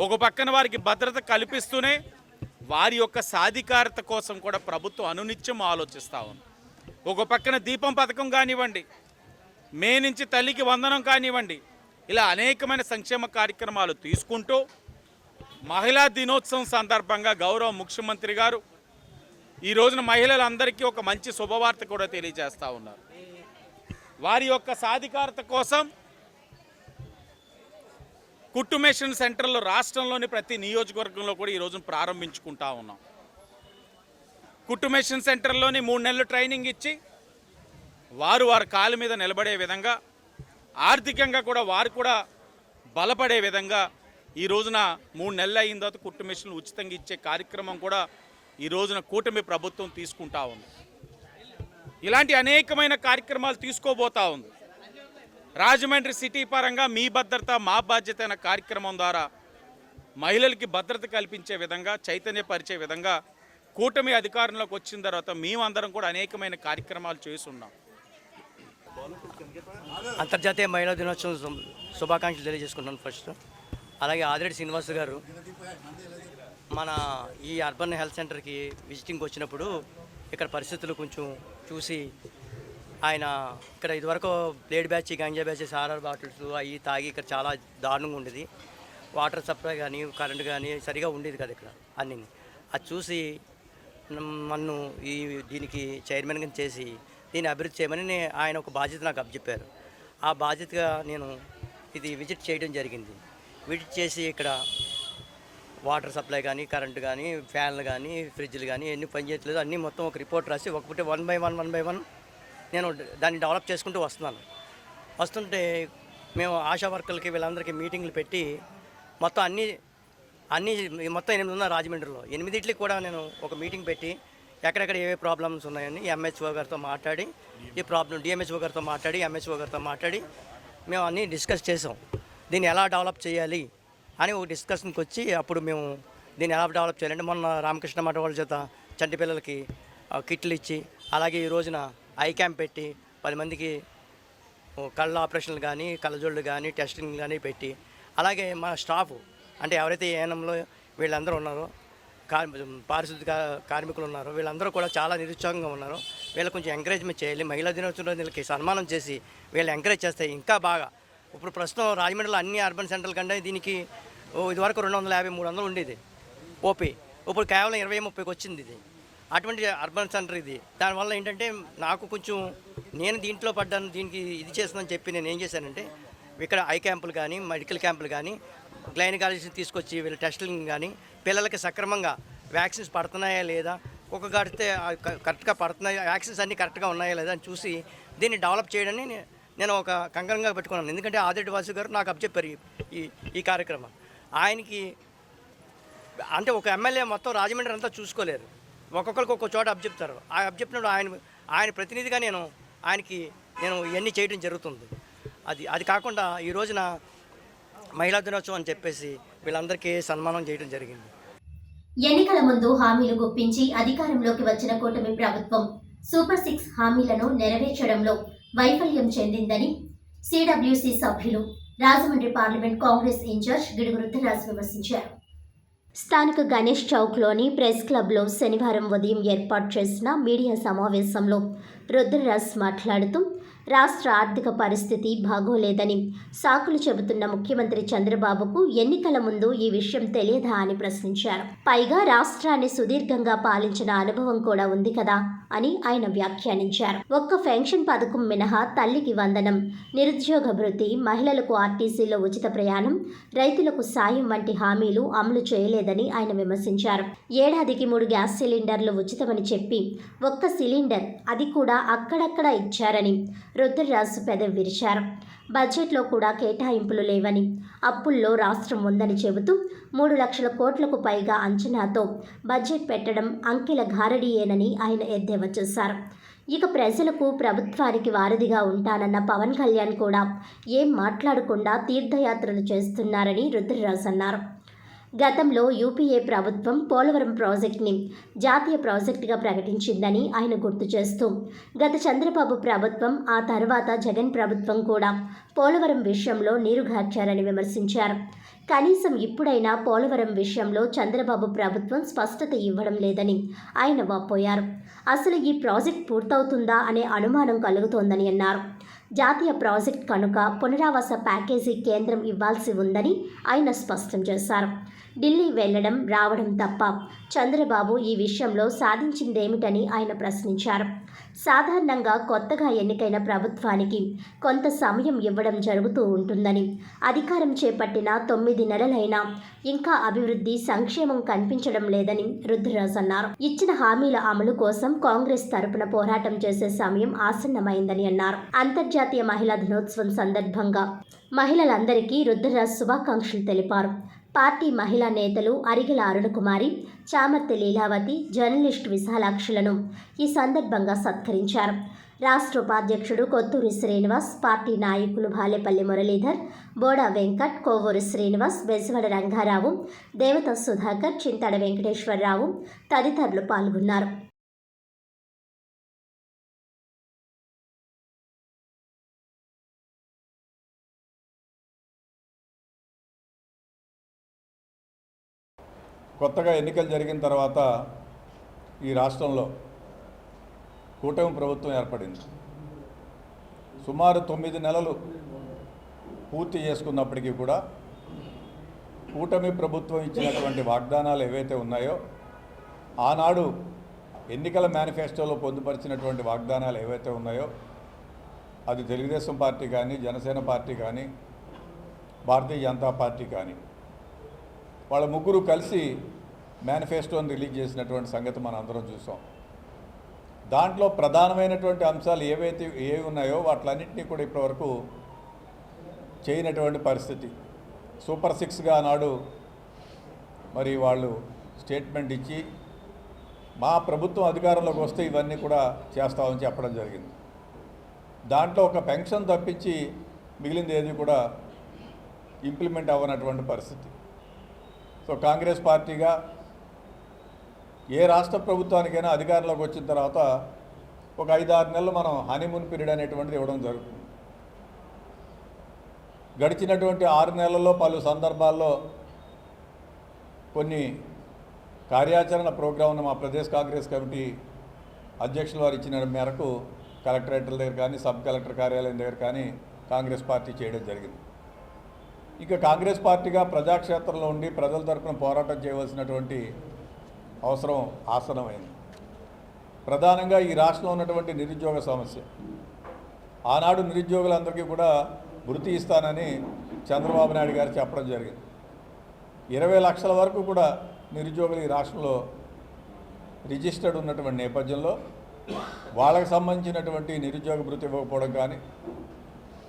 ఒక పక్కన వారికి భద్రత కల్పిస్తూనే వారి యొక్క సాధికారత కోసం కూడా ప్రభుత్వం అనునిత్యం ఆలోచిస్తూ ఉంది. ఒక పక్కన దీపం పథకం కానివ్వండి, మే నుంచి తల్లికి వందనం కానివ్వండి, ఇలా అనేకమైన సంక్షేమ కార్యక్రమాలు తీసుకుంటూ మహిళా దినోత్సవం సందర్భంగా గౌరవ ముఖ్యమంత్రి గారు ఈ రోజున మహిళలందరికీ ఒక మంచి శుభవార్త కూడా తెలియజేస్తూ ఉన్నారు. వారి యొక్క సాధికారత కోసం కుట్టుమేషన్ సెంటర్లు రాష్ట్రంలోని ప్రతి నియోజకవర్గంలో కూడా ఈ రోజున ప్రారంభించుకుంటా ఉన్నాం. కుట్టుమేషన్ సెంటర్లోని 3 నెలలు ట్రైనింగ్ ఇచ్చి వారి కాళ్ళ మీద నిలబడే విధంగా, ఆర్థికంగా కూడా వారు కూడా బలపడే విధంగా ఈ రోజున 3 నెలలు అయిన తర్వాత కుట్టు మిషన్లు ఉచితంగా ఇచ్చే కార్యక్రమం కూడా ఈ రోజున కూటమి ప్రభుత్వం తీసుకుంటా ఉంది. ఇలాంటి అనేకమైన కార్యక్రమాలు తీసుకోబోతా ఉంది. రాజమండ్రి సిటీ పరంగా మీ భద్రత మా బాధ్యత అనే కార్యక్రమం ద్వారా మహిళలకి భద్రత కల్పించే విధంగా, చైతన్యపరిచే విధంగా కూటమి అధికారంలోకి వచ్చిన తర్వాత మేమందరం కూడా అనేకమైన కార్యక్రమాలు చేస్తున్నాం. అంతర్జాతీయ మహిళా దినోత్సవం శుభాకాంక్షలు తెలియజేసుకుంటున్నాను. ఫస్ట్ అలాగే ఆదిరెడ్డి శ్రీనివాస్ గారు మన ఈ అర్బన్ హెల్త్ సెంటర్కి విజిటింగ్కి వచ్చినప్పుడు ఇక్కడ పరిస్థితులు కొంచెం చూసి ఆయన ఇక్కడ ఇదివరకు బ్లేడ్ బ్యాచ్, గంజా బ్యాచ్, సారార్ బాటిల్స్ అవి తాగి ఇక్కడ చాలా దారుణంగా ఉండేది. వాటర్ సప్లై కానీ కరెంట్ కానీ సరిగా ఉండేది కదా ఇక్కడ అన్నీ. అది చూసి నన్ను దీనికి చైర్మన్గా చేసి దీన్ని అభివృద్ధి చేయమని ఆయన ఒక బాధ్యత నాకు అప్పచెప్పారు. ఆ బాధ్యతగా నేను ఇది విజిట్ చేయడం జరిగింది. విజిట్ చేసి ఇక్కడ వాటర్ సప్లై కానీ, కరెంటు కానీ, ఫ్యాన్లు కానీ, ఫ్రిడ్జ్లు కానీ ఎన్ని పనిచేయట్లేదు అన్నీ మొత్తం ఒక రిపోర్ట్ రాసి ఒకటి 1 by 1 నేను దాన్ని డెవలప్ చేసుకుంటూ వస్తుంటే మేము ఆశా వర్కర్లకి వీళ్ళందరికీ మీటింగ్లు పెట్టి మొత్తం అన్నీ మొత్తం 8 ఉన్నాయి రాజమండ్రిలో. 8 కూడా నేను ఒక మీటింగ్ పెట్టి ఎక్కడెక్కడ ఏ ప్రాబ్లమ్స్ ఉన్నాయని ఎంహెచ్ఓ గారితో మాట్లాడి, ఈ ప్రాబ్లం డిఎంహెచ్ఓ గారితో మాట్లాడి, ఎంహెచ్ఓ గారితో మాట్లాడి మేము అన్నీ డిస్కస్ చేసాం. దీన్ని ఎలా డెవలప్ చేయాలి అని ఒక డిస్కషన్కి వచ్చి అప్పుడు మేము దీన్ని ఎలా డెవలప్ చేయాలంటే మొన్న రామకృష్ణ మఠ వాళ్ళ చేత చంటి పిల్లలకి కిట్లు ఇచ్చి, అలాగే ఈ రోజున ఐ క్యాంప్ పెట్టి 10 మందికి కళ్ళ ఆపరేషన్లు కానీ, కళ్ళజోళ్ళు కానీ, టెస్టింగ్ కానీ పెట్టి, అలాగే మన స్టాఫ్ అంటే ఎవరైతే ఏఎన్ఎంలో వీళ్ళందరూ ఉన్నారో, పారిశుద్ధ్య కార్మికులు ఉన్నారో వీళ్ళందరూ కూడా చాలా నిరుత్సాహంగా ఉన్నారు. వీళ్ళకి కొంచెం ఎంకరేజ్మెంట్ చేయాలి. మహిళా దినోత్సవం వీళ్ళకి సన్మానం చేసి వీళ్ళు ఎంకరేజ్ చేస్తే ఇంకా బాగా. ఇప్పుడు ప్రస్తుతం రాజమండ్రిలో అన్ని అర్బన్ సెంటర్ల కంటే దీనికి ఇదివరకు 250-300 ఉండేది ఓపీ, ఇప్పుడు కేవలం 20-30కి వచ్చింది ఇది. అటువంటి అర్బన్ సెంటర్ ఇది. దానివల్ల ఏంటంటే నాకు కొంచెం నేను దీంట్లో పడ్డాను, దీనికి ఇది చేస్తుందని చెప్పి నేను ఏం చేశానంటే ఇక్కడ ఐ క్యాంపులు కానీ, మెడికల్ క్యాంపులు కానీ, గైనకాలజిస్ట్ తీసుకొచ్చి వీళ్ళ టెస్టింగ్ కానీ, పిల్లలకి సక్రమంగా వ్యాక్సిన్స్ పడుతున్నాయా లేదా, ఒక కడితే కరెక్ట్గా పడుతున్నాయా, వ్యాక్సిన్స్ అన్నీ కరెక్ట్గా ఉన్నాయా లేదా అని చూసి దీన్ని డెవలప్ చేయడాన్ని నేను ఒక కంకణంగా పెట్టుకున్నాను. ఎందుకంటే ఆదిరెడ్డి వాసు గారు నాకు అప్పచెప్పారు ఈ కార్యక్రమం. ఆయనకి అంటే ఒక ఎమ్మెల్యే మొత్తం రాజమండ్రి అంతా చూసుకోలేరు, ఒక్కొక్కరికి ఒక్కొక్క చోట అప్పచెప్తారు. ఆ అప్పచెప్పినప్పుడు ఆయన ప్రతినిధిగా నేను ఇవన్నీ చేయడం జరుగుతుంది. అది కాకుండా ఈ రోజున మహిళా దినోత్సవం అని చెప్పేసి వీళ్ళందరికీ సన్మానం చేయడం జరిగింది. ఎన్నికల ముందు హామీలు గుప్పించి అధికారంలోకి వచ్చిన కూటమి ప్రభుత్వం సూపర్ 6 హామీలను నెరవేర్చడంలో వైఫల్యం చెందిందని సిడబ్ల్యూసి సభ్యులు రాజమండ్రి పార్లమెంట్ కాంగ్రెస్ ఇన్ఛార్జ్ గిడుగు రుద్రరాజు విమర్శించారు. స్థానిక గణేష్ చౌక్లోని ప్రెస్ క్లబ్లో శనివారం ఉదయం ఏర్పాటు చేసిన మీడియా సమావేశంలో రుద్రరాజు మాట్లాడుతూ రాష్ట్ర ఆర్థిక పరిస్థితి బాగోలేదని సాకులు చెబుతున్న ముఖ్యమంత్రి చంద్రబాబుకు ఎన్నికల ముందు ఈ విషయం తెలియదా అని ప్రశ్నించారు. పైగా రాష్ట్రాన్ని సుదీర్ఘంగా పాలించిన అనుభవం కూడా ఉంది కదా అని ఆయన వ్యాఖ్యానించారు. ఒక్క పెన్షన్ పథకం మినహా తల్లికి వందనం, నిరుద్యోగ భృతి, మహిళలకు ఆర్టీసీలో ఉచిత ప్రయాణం, రైతులకు సాయం వంటి హామీలు అమలు చేయలేదని ఆయన విమర్శించారు. ఏడాదికి 3 గ్యాస్ సిలిండర్లు ఉచితమని చెప్పి ఒక్క సిలిండర్ అది కూడా అక్కడక్కడ ఇచ్చారని రుద్రరాజు పెదవి విరిచారు. బడ్జెట్లో కూడా కేటాయింపులు లేవని, అప్పుల్లో రాష్ట్రం ఉందని చెబుతూ 3 లక్షల కోట్లకు పైగా అంచనాతో బడ్జెట్ పెట్టడం అంకెల గారడీయేనని ఆయన ఎద్దేవా చేశారు. ఇక ప్రజలకు ప్రభుత్వానికి వారధిగా ఉంటానన్న పవన్ కళ్యాణ్ కూడా ఏం మాట్లాడకుండా తీర్థయాత్రలు చేస్తున్నారని రుద్రరాజు అన్నారు. గతంలో యూపీఏ ప్రభుత్వం పోలవరం ప్రాజెక్టుని జాతీయ ప్రాజెక్టుగా ప్రకటించిందని ఆయన గుర్తు చేస్తూ గత చంద్రబాబు ప్రభుత్వం ఆ తర్వాత జగన్ ప్రభుత్వం కూడా పోలవరం విషయంలో నీరుగార్చారని విమర్శించారు. కనీసం ఇప్పుడైనా పోలవరం విషయంలో చంద్రబాబు ప్రభుత్వం స్పష్టత ఇవ్వడం లేదని ఆయన వాపోయారు. అసలు ఈ ప్రాజెక్ట్ పూర్తవుతుందా అనే అనుమానం కలుగుతోందని అన్నారు. జాతీయ ప్రాజెక్ట్ కనుక పునరావాస ప్యాకేజీ కేంద్రం ఇవ్వాల్సి ఉందని ఆయన స్పష్టం చేశారు. ఢిల్లీ వెళ్లడం రావడం తప్ప చంద్రబాబు ఈ విషయంలో సాధించిందేమిటని ఆయన ప్రశ్నించారు. సాధారణంగా కొత్తగా ఎన్నికైన ప్రభుత్వానికి కొంత సమయం ఇవ్వడం జరుగుతూ ఉంటుందని, అధికారం చేపట్టిన 9 నెలలైనా ఇంకా అభివృద్ధి, సంక్షేమం కనిపించడం లేదని రుద్రరాజు అన్నారు. ఇచ్చిన హామీల అమలు కోసం కాంగ్రెస్ తరపున పోరాటం చేసే సమయం ఆసన్నమైందని అన్నారు. అంతర్జాతీయ మహిళా దినోత్సవం సందర్భంగా మహిళలందరికీ రుద్రరాజు శుభాకాంక్షలు తెలిపారు. పార్టీ మహిళా నేతలు అరిగల అరుణకుమారి, చామర్తి లీలావతి, జర్నలిస్టు విశాలాక్షులను ఈ సందర్భంగా సత్కరించారు. రాష్ట్ర ఉపాధ్యక్షుడు కొత్తూరి శ్రీనివాస్, పార్టీ నాయకులు భాలేపల్లి మురళీధర్, బోడా వెంకట్, కోవూరు శ్రీనివాస్, బెజవాడ రంగారావు, దేవత సుధాకర్, చింతడ వెంకటేశ్వరరావు తదితరులు పాల్గొన్నారు. కొత్తగా ఎన్నికలు జరిగిన తర్వాత ఈ రాష్ట్రంలో కూటమి ప్రభుత్వం ఏర్పడింది. సుమారు 9 నెలలు పూర్తి చేసుకున్నప్పటికీ కూడా కూటమి ప్రభుత్వం ఇచ్చినటువంటి వాగ్దానాలు ఏవైతే ఉన్నాయో, ఆనాడు ఎన్నికల మేనిఫెస్టోలో పొందుపరిచినటువంటి వాగ్దానాలు ఏవైతే ఉన్నాయో, అది తెలుగుదేశం పార్టీ కానీ, జనసేన పార్టీ కానీ, భారతీయ జనతా పార్టీ కానీ, వాళ్ళ ముగ్గురు కలిసి మేనిఫెస్టోని రిలీజ్ చేసినటువంటి సంగతి మనం అందరం చూసాం. దాంట్లో ప్రధానమైనటువంటి అంశాలు ఏవి ఉన్నాయో వాటిలన్నింటినీ కూడా ఇప్పటివరకు చేయనటువంటి పరిస్థితి. సూపర్ 6గా నాడు మరి వాళ్ళు స్టేట్మెంట్ ఇచ్చి మా ప్రభుత్వం అధికారంలోకి వస్తే ఇవన్నీ కూడా చేస్తామని చెప్పడం జరిగింది. దాంట్లో ఒక పెన్షన్ తప్పించి మిగిలింది ఏది కూడా ఇంప్లిమెంట్ అవ్వనటువంటి పరిస్థితి. సో కాంగ్రెస్ పార్టీగా ఏ రాష్ట్ర ప్రభుత్వానికైనా అధికారంలోకి వచ్చిన తర్వాత ఒక 5-6 నెలలు మనం హనీమూన్ పీరియడ్ అనేటువంటిది ఇవ్వడం జరుగుతుంది. గడిచినటువంటి 6 నెలల్లో పలు సందర్భాల్లో కొన్ని కార్యాచరణ ప్రోగ్రామ్ను మా ప్రదేశ్ కాంగ్రెస్ కమిటీ అధ్యక్షుల వారు ఇచ్చిన మేరకు కలెక్టరేట్ల దగ్గర కానీ, సబ్ కలెక్టర్ కార్యాలయం దగ్గర కానీ కాంగ్రెస్ పార్టీ చేయడం జరిగింది. ఇక కాంగ్రెస్ పార్టీగా ప్రజాక్షేత్రంలో ఉండి ప్రజల తరపున పోరాటం చేయవలసినటువంటి అవసరం ఆసనమైంది. ప్రధానంగా ఈ రాష్ట్రంలో ఉన్నటువంటి నిరుద్యోగ సమస్య. ఆనాడు నిరుద్యోగులందరికీ కూడా వృత్తి ఇస్తానని చంద్రబాబు నాయుడు గారు చెప్పడం జరిగింది. 20 లక్షల వరకు కూడా నిరుద్యోగులు ఈ రాష్ట్రంలో రిజిస్టర్డ్ ఉన్నటువంటి నేపథ్యంలో వాళ్ళకి సంబంధించినటువంటి నిరుద్యోగ వృత్తి ఇవ్వకపోవడం కానీ,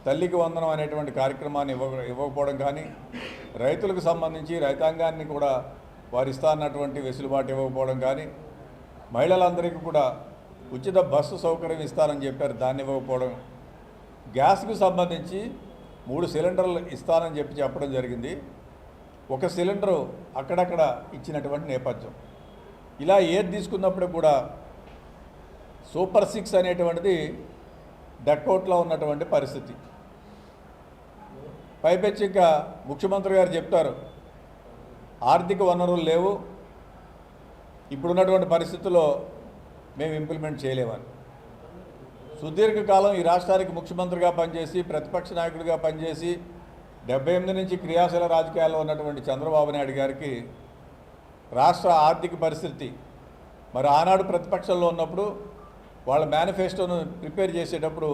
తల్లికి వందనం అనేటువంటి కార్యక్రమాన్ని ఇవ్వకపోవడం కానీ, రైతులకు సంబంధించి రైతాంగాన్ని కూడా వారు ఇస్తా అన్నటువంటి వెసులుబాటు ఇవ్వకపోవడం కానీ, మహిళలందరికీ కూడా ఉచిత బస్సు సౌకర్యం ఇస్తానని చెప్పారు, దాన్ని ఇవ్వకపోవడం, గ్యాస్కు సంబంధించి 3 సిలిండర్లు ఇస్తానని చెప్పడం జరిగింది, 1 సిలిండరు అక్కడక్కడ ఇచ్చినటువంటి నేపథ్యం. ఇలా ఏది తీసుకున్నప్పుడు కూడా సూపర్ 6 అనేటువంటిది డక్అవుట్లో ఉన్నటువంటి పరిస్థితి. పైపెచ్చి ఇంకా ముఖ్యమంత్రి గారు చెప్తారు ఆర్థిక వనరులు లేవు, ఇప్పుడున్నటువంటి పరిస్థితుల్లో మేము ఇంప్లిమెంట్ చేయలేమని. సుదీర్ఘకాలం ఈ రాష్ట్రానికి ముఖ్యమంత్రిగా పనిచేసి, ప్రతిపక్ష నాయకుడిగా పనిచేసి 78 నుంచి క్రియాశీల రాజకీయాల్లో ఉన్నటువంటి చంద్రబాబు నాయుడు గారికి రాష్ట్ర ఆర్థిక పరిస్థితి మరి ఆనాడు ప్రతిపక్షంలో ఉన్నప్పుడు వాళ్ళ మేనిఫెస్టోను ప్రిపేర్ చేసేటప్పుడు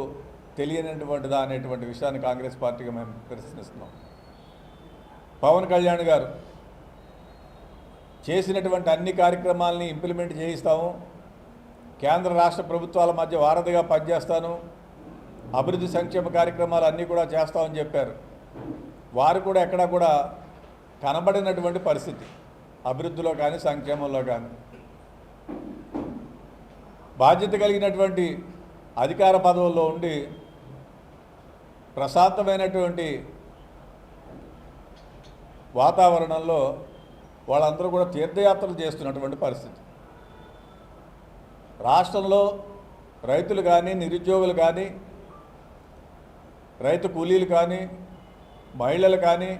తెలియనటువంటిదా అనేటువంటి విషయాన్ని కాంగ్రెస్ పార్టీగా మేము ప్రశ్నిస్తున్నాం. పవన్ కళ్యాణ్ గారు చేసినటువంటి అన్ని కార్యక్రమాలని ఇంప్లిమెంట్ చేయిస్తాము, కేంద్ర రాష్ట్ర ప్రభుత్వాల మధ్య వారధిగా పనిచేస్తాను, అభివృద్ధి సంక్షేమ కార్యక్రమాలు అన్నీ కూడా చేస్తామని చెప్పారు. వారు కూడా ఎక్కడా కూడా కనబడినటువంటి పరిస్థితి అభివృద్ధిలో కానీ సంక్షేమంలో కానీ. బాధ్యత కలిగినటువంటి అధికార పదవుల్లో ఉండి ప్రశాంతమైనటువంటి వాతావరణంలో వాళ్ళందరూ కూడా తీర్థయాత్రలు చేస్తున్నటువంటి పరిస్థితి. రాష్ట్రంలో రైతులు కానీ, నిరుద్యోగులు కానీ, రైతు కూలీలు కానీ, మహిళలు కానీ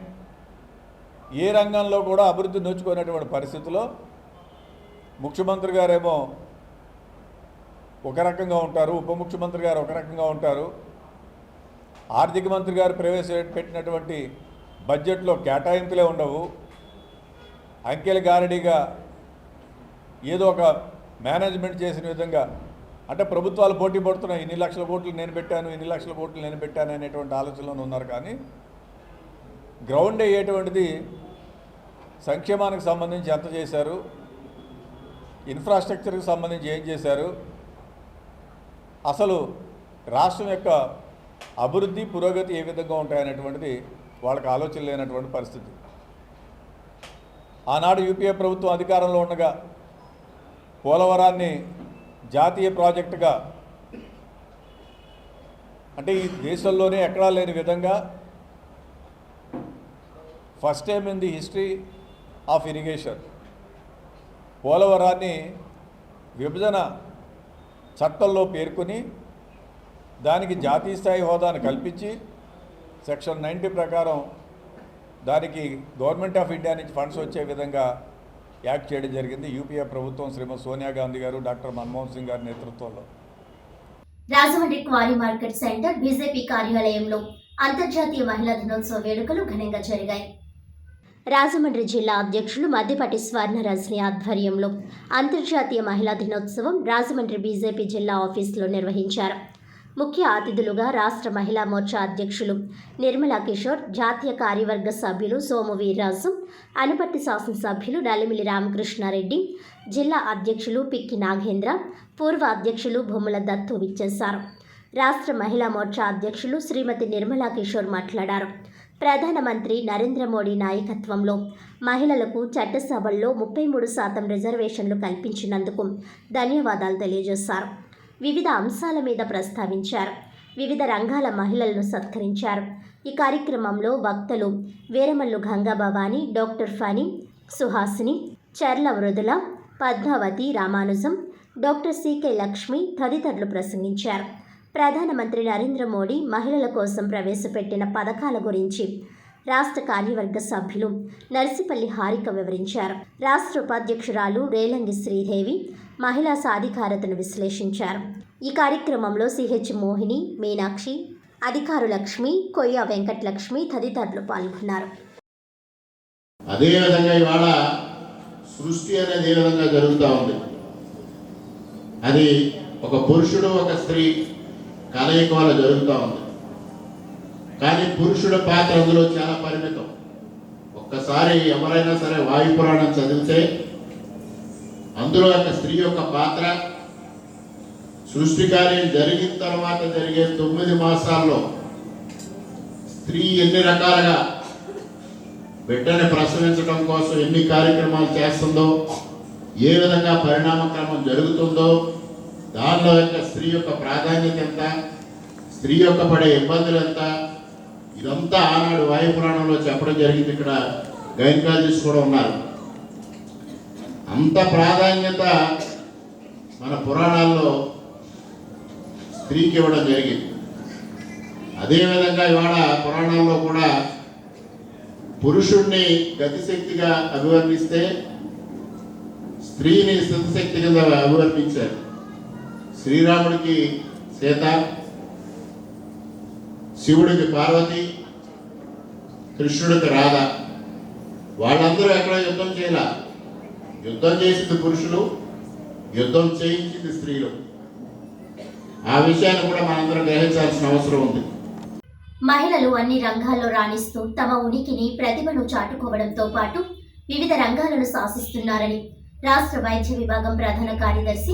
ఏ రంగంలో కూడా అభివృద్ధి నోచుకునేటువంటి పరిస్థితిలో ముఖ్యమంత్రి గారేమో ఒక రకంగా ఉంటారు, ఉప ముఖ్యమంత్రి గారు ఒక రకంగా ఉంటారు, ఆర్థిక మంత్రి గారు ప్రవేశపెట్టినటువంటి బడ్జెట్లో కేటాయింపులే ఉండవు, అంకెల గారడీగా ఏదో ఒక మేనేజ్మెంట్ చేసిన విధంగా, అంటే ప్రభుత్వాలు పోటీ పడుతున్నాయి, ఇన్ని లక్షల కోట్లు నేను పెట్టాను, ఇన్ని లక్షల కోట్లు నేను పెట్టాను అనేటువంటి ఆలోచనలో ఉన్నారు. కానీ గ్రౌండ్ అయ్యేటువంటిది సంక్షేమానికి సంబంధించి ఎంత చేశారు, ఇన్ఫ్రాస్ట్రక్చర్కి సంబంధించి ఏం చేశారు, అసలు రాష్ట్రం యొక్క అభివృద్ధి పురోగతి ఏ విధంగా ఉంటాయనేటువంటిది వాళ్ళకి ఆలోచన లేనటువంటి పరిస్థితి. ఆనాడు యూపీఏ ప్రభుత్వం అధికారంలో ఉండగా పోలవరాన్ని జాతీయ ప్రాజెక్టుగా, అంటే ఈ దేశంలోనే ఎక్కడా లేని విధంగా first time in the history of irrigation పోలవరాన్ని విభజన చట్టంలో పేర్కొని దానికి జాతీయ స్థాయి హోదాను కల్పించి సెక్షన్ 90 ప్రకారం దానికి గవర్నమెంట్ ఆఫ్ ఇండియా నుంచి ఫండ్స్ వచ్చే విధంగా యాక్ట్ చేయడం జరిగింది యూపీఏ ప్రభుత్వం శ్రీమతి సోనియా గాంధీ గారు, డాక్టర్ మన్మోహన్ సింగ్ గారి నేతృత్వంలో. Rajahmundry quarry market centre BJP కార్యాలయంలో అంతర్జాతీయ మహిళా దినోత్సవ వేడుకలు ఘనంగా జరిగాయి. రాజమండ్రి జిల్లా అధ్యక్షులు మద్దిపాటి స్వర్ణరజని ఆధ్వర్యంలో అంతర్జాతీయ మహిళా దినోత్సవం రాజమండ్రి బీజేపీ జిల్లా ఆఫీసులో నిర్వహించారు. ముఖ్య అతిథులుగా రాష్ట్ర మహిళా మోర్చా అధ్యక్షులు నిర్మలా కిషోర్, జాతీయ కార్యవర్గ సభ్యులు సోము వీర్రాజు, అనుపర్తి శాసనసభ్యులు నలిమిలి రామకృష్ణారెడ్డి, జిల్లా అధ్యక్షులు పిక్కి నాగేంద్ర, పూర్వ అధ్యక్షులు భూముల దత్తు విచ్చేశారు. రాష్ట్ర మహిళా మోర్చా అధ్యక్షులు శ్రీమతి నిర్మలా కిషోర్ మాట్లాడారు. ప్రధానమంత్రి నరేంద్ర మోడీ నాయకత్వంలో మహిళలకు చట్టసభల్లో 33% రిజర్వేషన్లు కల్పించినందుకు ధన్యవాదాలు తెలియజేశారు. వివిధ అంశాల మీద ప్రస్తావించారు. వివిధ రంగాల మహిళలను సత్కరించారు. ఈ కార్యక్రమంలో వక్తలు వీరమల్లు గంగాభవాని, డాక్టర్ ఫణి, సుహాసిని, చర్ల మృదుల, పద్మావతి, రామానుజం, డాక్టర్ సికే లక్ష్మి తదితరులు ప్రసంగించారు. ప్రధానమంత్రి నరేంద్ర మోడీ మహిళల కోసం ప్రవేశపెట్టిన పథకాల గురించి రాష్ట్ర కార్యవర్గ సభ్యులు నర్సిపల్లి హారిక వివరించారు. రాష్ట్ర ఉపాధ్యక్షురాలు రేలంగి శ్రీదేవి మహిళా సాధికారతను విశ్లేషించారు. ఈ కార్యక్రమంలో సిహెచ్ మోహిని, మీనాక్షి, అధికారు లక్ష్మి, కొయ్య వెంకటలక్ష్మి తదితరులు పాల్గొన్నారు. అదేవిధంగా ఇవాళ సృష్టి అనేది ఏ విధంగా జరుగుతూ ఉంది, అది ఒక పురుషుడు ఒక స్త్రీ కలయిక వల్ల జరుగుతూ ఉంది. కానీ పురుషుడి పాత్ర అందులో చాలా పరిమితం. ఒక్కసారి ఎవరైనా సరే వాయుపురాణం చదివితే అందులో ఒక స్త్రీ యొక్క పాత్ర సృష్టి కార్యం జరిగిన తర్వాత జరిగే 9 మాసాల్లో స్త్రీ ఎన్ని రకాలుగా బిడ్డని ప్రసవించడం కోసం ఎన్ని కార్యక్రమాలు చేస్తుందో, ఏ విధంగా పరిణామక్రమం జరుగుతుందో, దానిలో యొక్క స్త్రీ యొక్క ప్రాధాన్యత ఎంత, స్త్రీ యొక్క పడే ఇబ్బందులు ఎంత, ఇదంతా ఆనాడు వాయు పురాణంలో చెప్పడం జరిగింది. ఇక్కడ గైనకాలజిస్ట్ కూడా ఉన్నారు. అంత ప్రాధాన్యత మన పురాణాల్లో స్త్రీకి ఇవ్వడం జరిగింది. అదేవిధంగా ఇవాళ పురాణంలో కూడా పురుషుణ్ణి గతిశక్తిగా అభివర్ణిస్తే స్త్రీని స్థితిశక్తి కింద అభివర్ణించారు. శ్రీరాముడికి సీత, శివుడికి పార్వతి, కృష్ణుడికి రాధ. వాళ్ళందరూ ఎక్కడ యుద్ధం చేయాల? యుద్ధం చేసింది పురుషులు, యుద్ధం చేయించింది స్త్రీలు. ఆ విషయాన్ని కూడా మనందరం గ్రహించాల్సిన అవసరం ఉంది. మహిళలు అన్ని రంగాల్లో రాణిస్తూ తమ ఉనికిని, ప్రతిభను చాటుకోవడంతో పాటు వివిధ రంగాలను శాసిస్తున్నారని రాష్ట్ర వైద్య విభాగం ప్రధాన కార్యదర్శి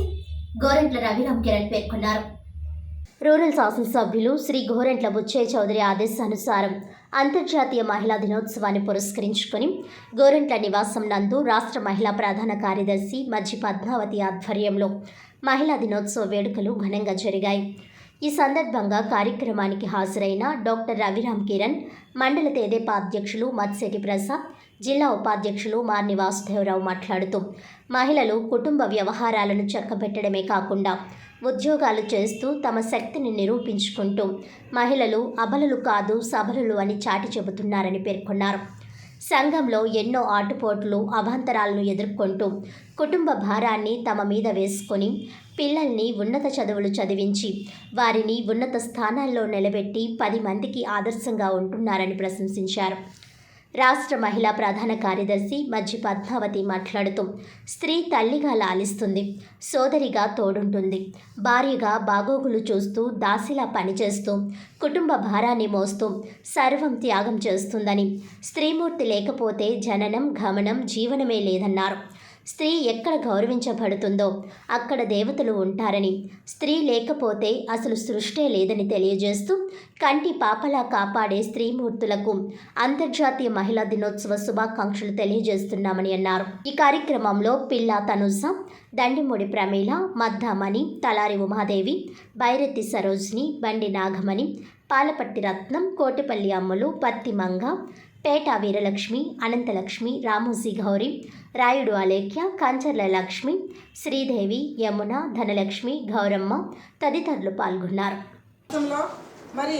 గోరంట్ల రవిరామ్ కిరణ్ పేర్కొన్నారు. రూరల్ శాసనసభ్యులు శ్రీ గోరంట్ల బుచ్చయ్య చౌదరి ఆదేశానుసారం అంతర్జాతీయ మహిళా దినోత్సవాన్ని పురస్కరించుకొని గోరంట్ల నివాసం నందు రాష్ట్ర మహిళా ప్రధాన కార్యదర్శి మజ్జి పద్మావతి ఆధ్వర్యంలో మహిళా దినోత్సవ వేడుకలు ఘనంగా జరిగాయి. ఈ సందర్భంగా కార్యక్రమానికి హాజరైన డాక్టర్ రవిరామ్ కిరణ్, మండల తెదేపా అధ్యక్షులు మత్స్యటి ప్రసాద్, జిల్లా ఉపాధ్యక్షులు మార్ని వాసుదేవరావు మాట్లాడుతూ మహిళలు కుటుంబ వ్యవహారాలను చక్కబెట్టడమే కాకుండా ఉద్యోగాలు చేస్తూ తమ శక్తిని నిరూపించుకుంటూ మహిళలు అబలలు కాదు సబలులు అని చాటి చెబుతున్నారని పేర్కొన్నారు. సంఘంలో ఎన్నో ఆటుపోట్లు, అవాంతరాలను ఎదుర్కొంటూ కుటుంబ భారాన్ని తమ మీద వేసుకొని పిల్లల్ని ఉన్నత చదువులు చదివించి వారిని ఉన్నత స్థానాల్లో నిలబెట్టి 10 మందికి ఆదర్శంగా ఉంటున్నారని ప్రశంసించారు. రాష్ట్ర మహిళా ప్రధాన కార్యదర్శి మజ్జి పద్మావతి మాట్లాడుతూ స్త్రీ తల్లిగా లాలిస్తుంది, సోదరిగా తోడుంటుంది, భార్యగా బాగోగులు చూస్తూ దాసిలా పనిచేస్తూ కుటుంబ భారాన్ని మోస్తూ సర్వం త్యాగం చేస్తుందని, స్త్రీమూర్తి లేకపోతే జననం, గమనం, జీవనమే లేదన్నారు. స్త్రీ ఎక్కడ గౌరవించబడుతుందో అక్కడ దేవతలు ఉంటారని, స్త్రీ లేకపోతే అసలు సృష్టే లేదని తెలియజేస్తూ కంటి పాపలా కాపాడే స్త్రీమూర్తులకు అంతర్జాతీయ మహిళా దినోత్సవ శుభాకాంక్షలు తెలియజేస్తున్నామని అన్నారు. ఈ కార్యక్రమంలో పిల్లా తనుజ, దండిమూడి ప్రమీల, మద్దామణి, తలారి ఉమాదేవి, బైరెత్తి సరోజిని, బండి నాగమణి, పాలపట్టి రత్నం, కోటిపల్లి అమ్మలు, పత్తి మంగ, పేట వీరలక్ష్మి, అనంతలక్ష్మి, రామోజీ గౌరి, రాయుడు అలేఖ్య, కంచర్ల లక్ష్మి, శ్రీదేవి, యమున, ధనలక్ష్మి, గౌరమ్మ తదితరులు పాల్గొన్నారు. మరి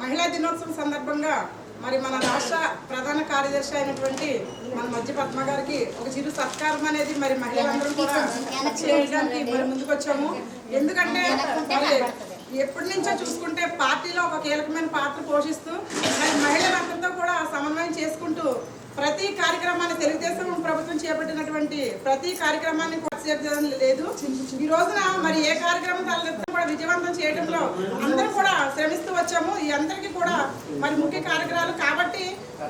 మహిళా దినోత్సవం సందర్భంగా మరి మన రాష్ట్ర ప్రధాన కార్యదర్శి అయినటువంటి మన మజ్జి పద్మ గారికి ఒక చిరు సత్కారం అనేది మరి మహిళలందరూ కూడా చేయడానికి మరి ముందుకొచ్చాము. ఎందుకంటే మరి ఎప్పటి నుంచో చూసుకుంటే పార్టీలో ఒక కీలకమైన పాత్ర పోషిస్తూ మరి మహిళలందరితో కూడా సమన్వయం చేసుకుంటూ ప్రతి కార్యక్రమాన్ని తెలుగుదేశం ప్రభుత్వం చేపట్టినటువంటి ప్రతి కార్యక్రమాన్ని చేయడం లేదు. ఈ రోజున మరి ఏ కార్యక్రమం కూడా విజయవంతం చేయడంలో అందరూ కూడా శ్రమిస్తూ వచ్చాము. ఈ అందరికీ కూడా మరి ముఖ్య కార్యక్రమాలు కాబట్టి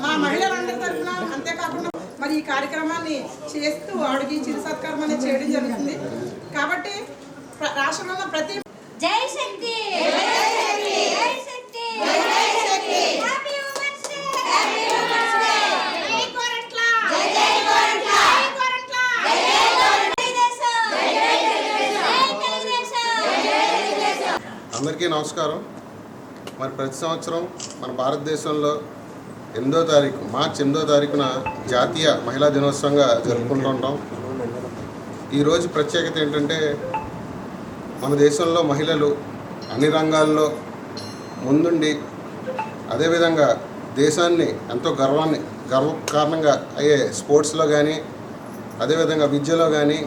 మా మహిళలందరి తరఫున అంతేకాకుండా మరి ఈ కార్యక్రమాన్ని చేస్తూ ఆవిడకి చిరు సత్కారం అనేది చేయడం జరుగుతుంది. కాబట్టి రాష్ట్రంలో ప్రతి జై శక్తి జై శక్తి జై శక్తి happy women's day happy women's day జై కోరంట్ల జై జై కోరంట్ల జై కోరంట్ల జై జై తెలుగుదేశం జై జై తెలుగుదేశం జై జై తెలుగుదేశం. అందరికీ నమస్కారం. మరి ప్రతి సంవత్సరం మన భారతదేశంలో 8వ తారీఖు మార్చి 8వ తారీఖున జాతీయ మహిళా దినోత్సవంగా జరుపుకుంటుంటాం. ఈరోజు ప్రత్యేకత ఏంటంటే మన దేశంలో మహిళలు అన్ని రంగాల్లో ముందుండి అదేవిధంగా దేశాన్ని ఎంతో గర్వకారణంగా అయ్యే స్పోర్ట్స్లో కానీ, అదేవిధంగా విద్యలో కానీ,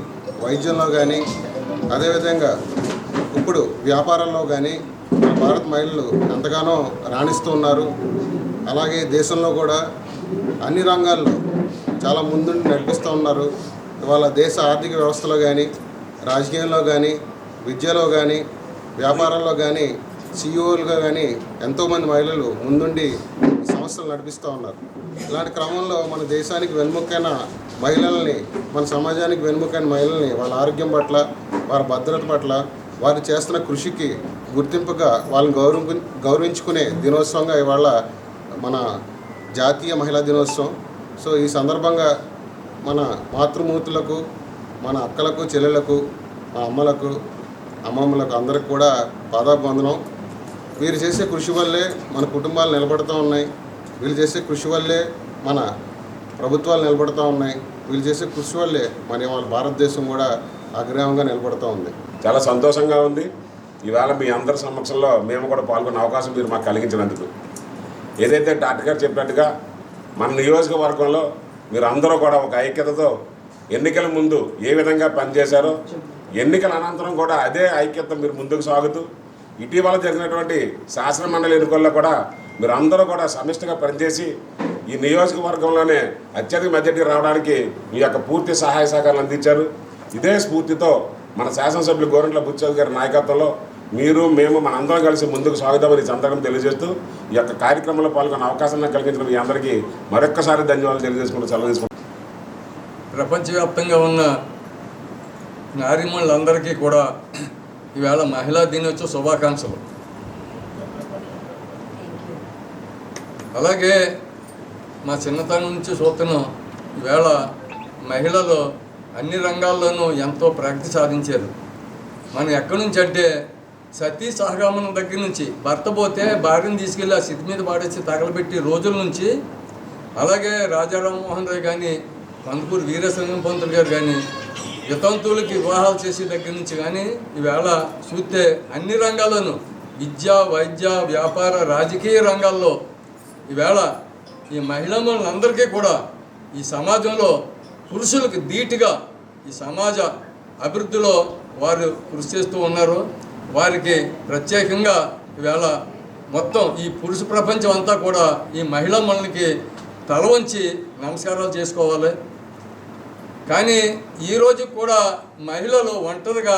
వైద్యంలో కానీ, అదేవిధంగా ఇప్పుడు వ్యాపారంలో కానీ మన భారత మహిళలు ఎంతగానో రాణిస్తూ ఉన్నారు. అలాగే దేశంలో కూడా అన్ని రంగాల్లో చాలా ముందుండి నడిపిస్తూ ఉన్నారు. ఇవాళ దేశ ఆర్థిక వ్యవస్థలో కానీ, రాజకీయంలో కానీ, విద్యలో కానీ, వ్యాపారంలో కానీ, సిఇఓలుగా కానీ ఎంతోమంది మహిళలు ముందుండి సంస్థలు నడిపిస్తూ ఉన్నారు. ఇలాంటి క్రమంలో మన దేశానికి వెన్నుముక్కైన మహిళల్ని, మన సమాజానికి వెన్నుముక్కైన మహిళల్ని వాళ్ళ ఆరోగ్యం పట్ల, వారి భద్రత పట్ల, వారు చేస్తున్న కృషికి గుర్తింపుగా వాళ్ళని గౌరవించుకునే దినోత్సవంగా ఇవాళ మన జాతీయ మహిళా దినోత్సవం. సో ఈ సందర్భంగా మన మాతృమూర్తులకు, మన అక్కలకు, చెల్లెలకు, మా అమ్మలకు, అమ్మమ్మలకు అందరికి కూడా పాదాభివందనం. వీరు చేసే కృషి వల్లే మన కుటుంబాలు నిలబడుతూ ఉన్నాయి. వీళ్ళు చేసే కృషి వల్లే మన ప్రభుత్వాలు నిలబడుతూ ఉన్నాయి. వీళ్ళు చేసే కృషి వల్లే మన భారతదేశం కూడా అగ్రహంగా నిలబడుతూ ఉంది. చాలా సంతోషంగా ఉంది. ఈవేళ మీ అందరి సమక్షంలో మేము కూడా పాల్గొనే అవకాశం మీరు మాకు కలిగించినందుకు. ఏదైతే డాక్టర్ గారు చెప్పినట్టుగా మన నియోజకవర్గంలో మీరు అందరూ కూడా ఒక ఐక్యతతో ఎన్నికల ముందు ఏ విధంగా పనిచేశారో, ఎన్నికల అనంతరం కూడా అదే ఐక్యత మీరు ముందుకు సాగుతూ ఇటీవల జరిగినటువంటి శాసన మండలి ఎన్నికల్లో కూడా మీరు అందరూ కూడా సమిష్టిగా పనిచేసి ఈ నియోజకవర్గంలోనే అత్యధిక మెజారిటీ రావడానికి మీ యొక్క పూర్తి సహాయ సహకారాలు అందించారు. ఇదే స్ఫూర్తితో మన శాసనసభ్యులు గోరంట్ల బుచ్చయ్య గారి నాయకత్వంలో మీరు, మేము మనందరం కలిసి ముందుకు సాగుదామని సందర్భం తెలియజేస్తూ ఈ యొక్క కార్యక్రమంలో పాల్గొనే అవకాశాన్ని కలిగించిన మీ అందరికీ మరొక్కసారి ధన్యవాదాలు తెలియజేసుకుంటూ సెలవు తీసుకుంటాం. ప్రపంచవ్యాప్తంగా ఉన్న నారీమణులందరికీ కూడా ఈవేళ మహిళా దినోత్సవ శుభాకాంక్షలు. అలాగే మా చిన్నతనం నుంచి చూస్తున్నాం, ఈవేళ మహిళలు అన్ని రంగాల్లోనూ ఎంతో ప్రగతి సాధించారు. మనం ఎక్కడి నుంచి అంటే సతీ సహగమనం దగ్గర నుంచి భర్త పోతే భార్యను తీసుకెళ్ళి ఆ స్థితి మీద పాడేసి తగలబెట్టి రోజుల నుంచి, అలాగే రాజా రామ్మోహన్ రాయ్ కానీ, కందుకూరు వీరసింగం పంతులు గారు కానీ, వితంతువులకి వివాహాలు చేసే దగ్గర నుంచి కానీ ఈవేళ చూస్తే అన్ని రంగాల్లోనూ విద్య, వైద్య, వ్యాపార, రాజకీయ రంగాల్లో ఈవేళ ఈ మహిళలందరికీ కూడా ఈ సమాజంలో పురుషులకు ధీటుగా ఈ సమాజ అభివృద్ధిలో వారు కృషి చేస్తూ ఉన్నారు. వారికి ప్రత్యేకంగా ఈవేళ మొత్తం ఈ పురుష ప్రపంచం అంతా కూడా ఈ మహిళా మనకి తల వంచి నమస్కారాలు చేసుకోవాలి. కానీ ఈరోజు కూడా మహిళలు ఒంటరిగా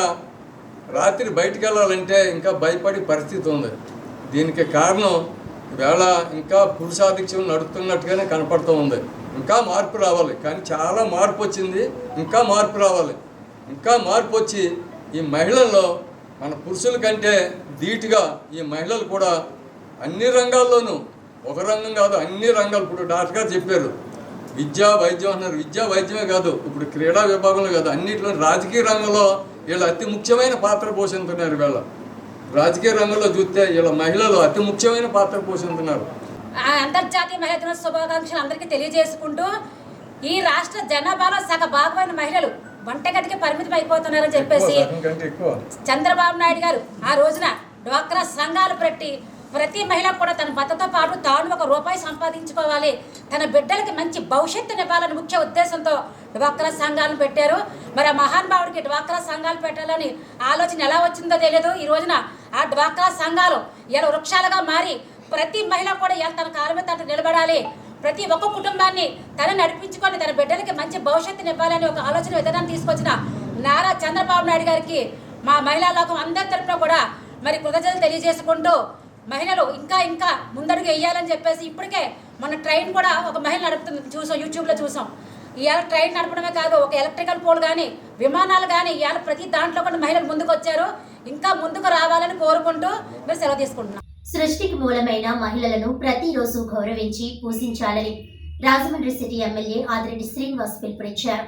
రాత్రి బయటికి వెళ్ళాలంటే ఇంకా భయపడే పరిస్థితి ఉంది. దీనికి కారణం ఈవేళ ఇంకా పురుషాధిక్యం నడుస్తున్నట్టుగానే కనపడుతూ ఉంది. ఇంకా మార్పు రావాలి, కానీ చాలా మార్పు వచ్చింది. ఇంకా మార్పు రావాలి. ఇంకా మార్పు వచ్చి ఈ మహిళల్లో మన పురుషుల కంటే ధీటుగా ఈ మహిళలు కూడా అన్ని రంగాల్లోనూ, ఒక రంగం కాదు అన్ని రంగాలు, ఇప్పుడు డాక్టర్ గారు చెప్పారు విద్యా వైద్యం అన్నారు. విద్యా వైద్యమే కాదు, ఇప్పుడు క్రీడా విభాగంలో కాదు, అన్నింటిలో రాజకీయ రంగంలో వీళ్ళు అతి ముఖ్యమైన పాత్ర పోషిస్తున్నారు. వీళ్ళ రాజకీయ రంగంలో చూస్తే వీళ్ళ మహిళలు అతి ముఖ్యమైన పాత్ర పోషిస్తున్నారు. అంతర్జాతీయ మహిళా దినోత్సవ శుభాకాంక్షలు అందరికీ తెలియజేసుకుంటూ, ఈ రాష్ట్ర జనాభాలో సగ భాగమైన మహిళలు వంటగదికి పరిమితం అయిపోతున్నారని చెప్పేసి చంద్రబాబు నాయుడు గారు ఆ రోజున డ్వాక్రా సంఘాలు పెట్టి ప్రతి మహిళ కూడా తన భర్తతో పాటు తాను ₹1 సంపాదించుకోవాలి, తన బిడ్డలకి మంచి భవిష్యత్తునివ్వాలని ముఖ్య ఉద్దేశంతో డ్వాక్రా సంఘాలను పెట్టారు. మరి ఆ మహానుభావుడికి డ్వాక్రా సంఘాలు పెట్టాలని ఆలోచన ఎలా వచ్చిందో తెలియదు. ఈ రోజున ఆ డ్వాక్రా సంఘాలు ఇలా వృక్షాలుగా మారి ప్రతి మహిళ కూడా ఇలా తన కాళ్ళ మీద తను నిలబడాలి, ప్రతి ఒక్క కుటుంబాన్ని తన నడిపించుకొని తన బిడ్డలకి మంచి భవిష్యత్తుని ఇవ్వాలని ఒక ఆలోచన విధానాన్ని తీసుకొచ్చిన నారా చంద్రబాబు నాయుడు గారికి మా మహిళా లోకం అందరి తరఫున కూడా మరి కృతజ్ఞతలు తెలియజేసుకుంటూ, మహిళలు ఇంకా ఇంకా ముందడుగు వేయాలని చెప్పేసి ఇప్పటికే మన ట్రైన్ కూడా ఒక మహిళ నడుపుతుంది చూసాం, యూట్యూబ్లో చూసాం. ఇవాళ ట్రైన్ నడపడమే కాదు, ఒక ఎలక్ట్రికల్ పోల్ కానీ, విమానాలు కానీ ఇవాళ ప్రతి దాంట్లో కూడా మహిళలు ముందుకు వచ్చారు. ఇంకా ముందుకు రావాలని కోరుకుంటూ మీరు సెలవు తీసుకుంటున్నాం. సృష్టికి మూలమైన మహిళలను ప్రతిరోజు గౌరవించి పూజించాలని రాజమండ్రి సిటీ ఎమ్మెల్యే ఆదిరెడ్డి శ్రీనివాస్ పిలుపునిచ్చారు.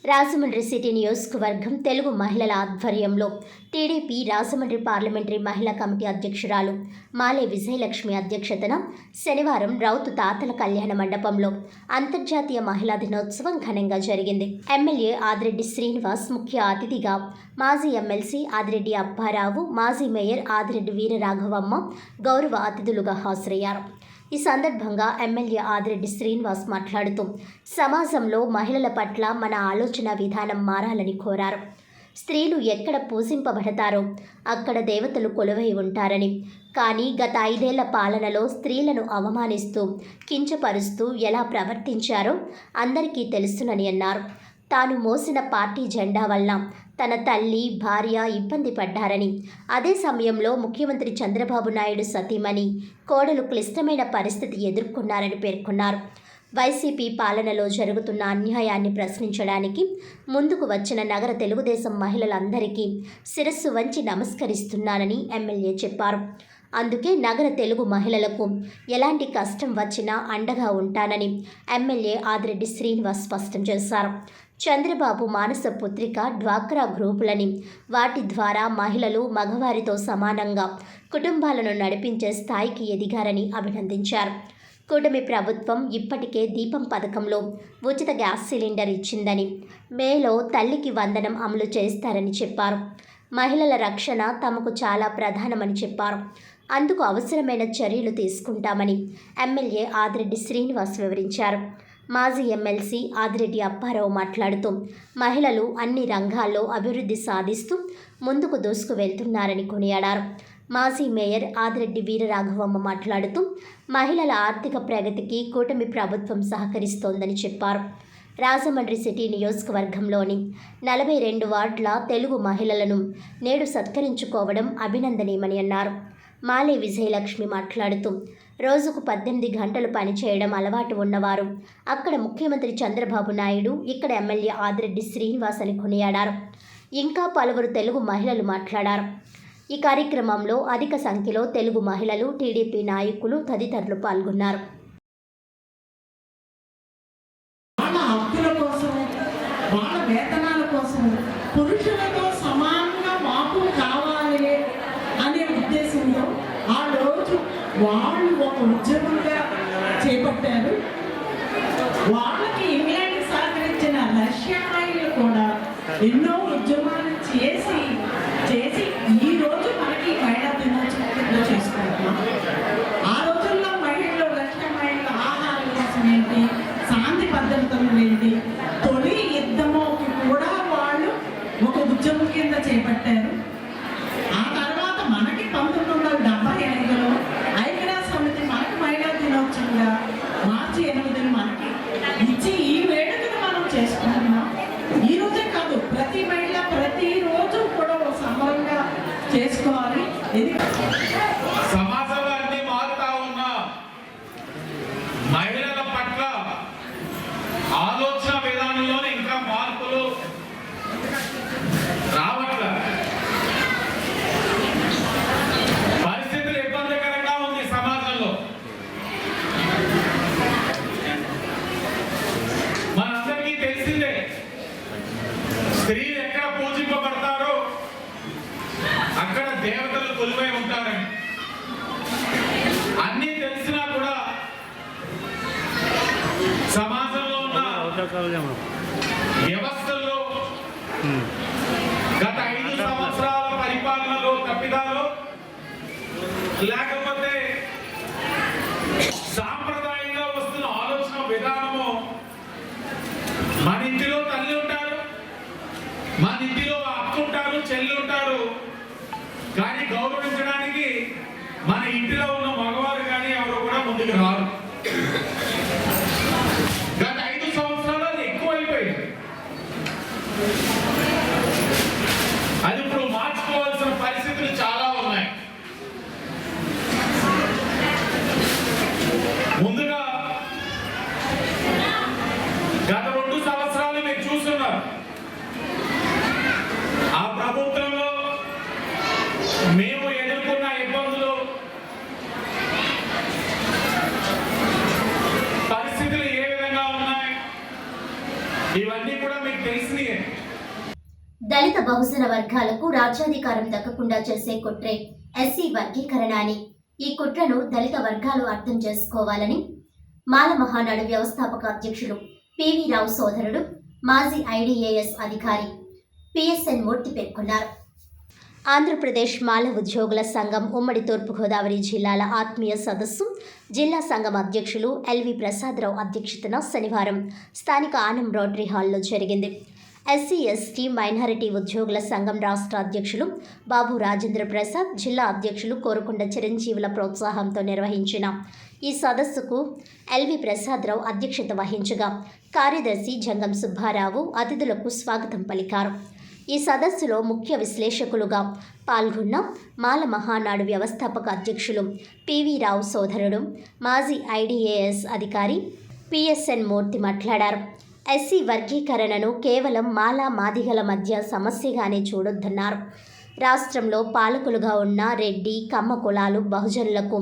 రాజమండ్రి సిటీ నియోజకవర్గం తెలుగు మహిళల ఆధ్వర్యంలో టీడీపీ రాజమండ్రి పార్లమెంటరీ మహిళా కమిటీ అధ్యక్షురాలు మాలే విజయలక్ష్మి అధ్యక్షతన శనివారం రౌతు తాతల కళ్యాణ మండపంలో అంతర్జాతీయ మహిళా దినోత్సవం ఘనంగా జరిగింది. ఎమ్మెల్యే ఆదిరెడ్డి శ్రీనివాస్ ముఖ్య అతిథిగా, మాజీ ఎమ్మెల్సీ ఆదిరెడ్డి అప్పారావు, మాజీ మేయర్ ఆదిరెడ్డి వీరరాఘవమ్మ గౌరవ అతిథులుగా హాజరయ్యారు. ఈ సందర్భంగా ఎమ్మెల్యే ఆదిరెడ్డి శ్రీనివాస్ మాట్లాడుతూ సమాజంలో మహిళల పట్ల మన ఆలోచన విధానం మారాలని కోరారు. స్త్రీలు ఎక్కడ పూజింపబడతారో అక్కడ దేవతలు కొలువై ఉంటారని, కానీ గత 5 ఏళ్ల పాలనలో స్త్రీలను అవమానిస్తూ కించపరుస్తూ ఎలా ప్రవర్తించారో అందరికీ తెలుసునని అన్నారు. తాను మోసిన పార్టీ జెండా వల్ల తన తల్లి, భార్య ఇబ్బంది పడ్డారని, అదే సమయంలో ముఖ్యమంత్రి చంద్రబాబు నాయుడు సతీమణి, కోడలు క్లిష్టమైన పరిస్థితి ఎదుర్కొన్నారని పేర్కొన్నారు. వైసీపీ పాలనలో జరుగుతున్న అన్యాయాన్ని ప్రశ్నించడానికి ముందుకు వచ్చిన నగర తెలుగుదేశం మహిళలందరికీ శిరస్సు వంచి నమస్కరిస్తున్నానని ఎమ్మెల్యే చెప్పారు. అందుకే నగర తెలుగు మహిళలకు ఎలాంటి కష్టం వచ్చినా అండగా ఉంటానని ఎమ్మెల్యే ఆదిరెడ్డి శ్రీనివాస్ స్పష్టం చేశారు. చంద్రబాబు మానస పుత్రిక డ్వాక్రా గ్రూపులని, వాటి ద్వారా మహిళలు మగవారితో సమానంగా కుటుంబాలను నడిపించే స్థాయికి ఎదిగారని అభినందించారు. కూటమి ప్రభుత్వం ఇప్పటికే దీపం పథకంలో ఉచిత గ్యాస్ సిలిండర్ ఇచ్చిందని, మేలో తల్లికి వందనం అమలు చేస్తారని చెప్పారు. మహిళల రక్షణ తమకు చాలా ప్రధానమని చెప్పారు. అందుకు అవసరమైన చర్యలు తీసుకుంటామని ఎమ్మెల్యే ఆదిరెడ్డి శ్రీనివాస్ వివరించారు. మాజీ ఎమ్మెల్సీ ఆదిరెడ్డి అప్పారావు మాట్లాడుతూ మహిళలు అన్ని రంగాల్లో అభివృద్ధి సాధిస్తూ ముందుకు దూసుకు వెళ్తున్నారని కొనియాడారు. మాజీ మేయర్ ఆదిరెడ్డి వీరరాఘవమ్మ మాట్లాడుతూ మహిళల ఆర్థిక ప్రగతికి కూటమి ప్రభుత్వం సహకరిస్తోందని చెప్పారు. రాజమండ్రి సిటీ నియోజకవర్గంలోని 42 వార్డుల తెలుగు మహిళలను నేడు సత్కరించుకోవడం అభినందనీయమని అన్నారు. మాలే విజయలక్ష్మి మాట్లాడుతూ రోజుకు 18 గంటలు పనిచేయడం అలవాటు ఉన్నవారు అక్కడ ముఖ్యమంత్రి చంద్రబాబు నాయుడు, ఇక్కడ ఎమ్మెల్యే ఆదిరెడ్డి శ్రీనివాస్ అని కొనియాడారు. ఇంకా పలువురు తెలుగు మహిళలు మాట్లాడారు. ఈ కార్యక్రమంలో అధిక సంఖ్యలో తెలుగు మహిళలు, టీడీపీ నాయకులు తదితరులు పాల్గొన్నారు. వాళ్ళ హక్కుల కోసం, వాళ్ళ వేతనాల కోసం పురుషులతో సమానంగా మాకు కావాలి అనే ఉద్దేశంతో ఆ రోజు వాళ్ళు ఒక ఉద్యమంగా చేపట్టారు. వాళ్ళకి ఇంగ్లాండ్ సహకరించిన రష్యాయిలు కూడా ఎన్నో ఉద్యమాలు చేసి ఈ రోజు మనకి మహిళా దినోత్సవం చేసుకుంటున్నాం. ఆ రోజుల్లో మహిళలు, రష్యా మహిళల ఆహారం కోసం ఏంటి, శాంతి భద్రతలు ఏంటి, తొలి యుద్ధముకి కూడా వాళ్ళు ఒక ఉద్యమం కింద చేపట్టారు. ఆ తర్వాత మనకి 1975లో ఐక్యరాజ్య సమితి మనకి మహిళా దినోత్సవంగా మార్చి 8 మనకి ఇచ్చి ఈ వేడుకను మనం చేసుకుంటున్నాం. ఈ రోజే కాదు, ప్రతి మహిళ ప్రతిరోజు కూడా ఒక సమరంగా చేసుకోవాలి. ఇది సమాజంలో అన్ని మారుతా ఉన్న మహిళల పట్ల ఆలోచన విధానంలోనే ఇంకా మార్పులు రావట్ల. పరిస్థితులు ఇబ్బందికరంగా ఉంది సమాజంలో. మనందరికీ తెలిసిందే, స్త్రీలు ఎక్కడ పూజింపబడతారో అక్కడ దేవతలు కొలువై ఉంటారని. అన్నీ తెలిసినా కూడా సమాజంలో ఉన్న వ్యవస్థల్లో గత 5 సంవత్సరాల పరిపాలనలో తప్పిదాలు, లేకపోతే సాంప్రదాయంగా వస్తున్న ఆలోచన విధానము, మన ఇంటిలో తల్లి ఉంటారు, మన ఇంటిలో అక్క ఉంటారు, చెల్లి ఉంటారు, కానీ గౌరవించడానికి మన ఇంటిలో ఉన్న మగవారు కానీ ఎవరు కూడా ముందుకు రారు. గత 5 సంవత్సరాలు అది ఎక్కువైపోయింది. అది ఇప్పుడు మార్చుకోవాల్సిన పరిస్థితులు చాలా ఉన్నాయి. ముందుగా గత 2 సంవత్సరాలు మీరు చూస్తున్నారు, ఆ ప్రభుత్వంలో మేము ఎదుర్కొన్న ఇబ్బందులు, పరిస్థితులు ఏ విధంగా ఉన్నాయి, ఇవన్నీ కూడా మీకు తెలిసినయే. దళిత బహుజన వర్గాలకు రాజ్యాధికారం దక్కకుండా చేసే కుట్రే ఎస్సీ వర్గీకరణ అని, ఈ కుట్రను దళిత వర్గాలు అర్థం చేసుకోవాలని మాల మహానాడు వ్యవస్థాపక అధ్యక్షులు పివి రావు సోదరుడు, మాజీ ఐడిఏఎస్ అధికారి పిఎస్ఎన్ మూర్తి పేర్కొన్నారు. ఆంధ్రప్రదేశ్ మాల ఉద్యోగుల సంఘం ఉమ్మడి తూర్పుగోదావరి జిల్లాల ఆత్మీయ సదస్సు జిల్లా సంఘం అధ్యక్షులు ఎల్వి ప్రసాదరావు అధ్యక్షతన శనివారం స్థానిక ఆనం రోటరీ హాల్లో జరిగింది. ఎస్సీ ఎస్టీ మైనారిటీ ఉద్యోగుల సంఘం రాష్ట్ర అధ్యక్షులు బాబు రాజేంద్ర ప్రసాద్, జిల్లా అధ్యక్షులు కోరుకొండ చిరంజీవుల ప్రోత్సాహంతో నిర్వహించిన ఈ సదస్సుకు ఎల్వి ప్రసాదరావు అధ్యక్షత వహించగా కార్యదర్శి జంగం సుబ్బారావు అతిథులకు స్వాగతం పలికారు. ఈ సదస్సులో ముఖ్య విశ్లేషకులుగా పాల్గొన్న మాల మహానాడు వ్యవస్థాపక అధ్యక్షులు పివి రావు సోదరుడు, మాజీ ఐడిఏఎస్ అధికారి పిఎస్ఎన్ మూర్తి మాట్లాడారు. ఎస్సీ వర్గీకరణను కేవలం మాలా మాదిగల మధ్య సమస్యగానే చూడొద్దన్నారు. రాష్ట్రంలో పాలకులుగా ఉన్న రెడ్డి, కమ్మ కులాలు బహుజనులకు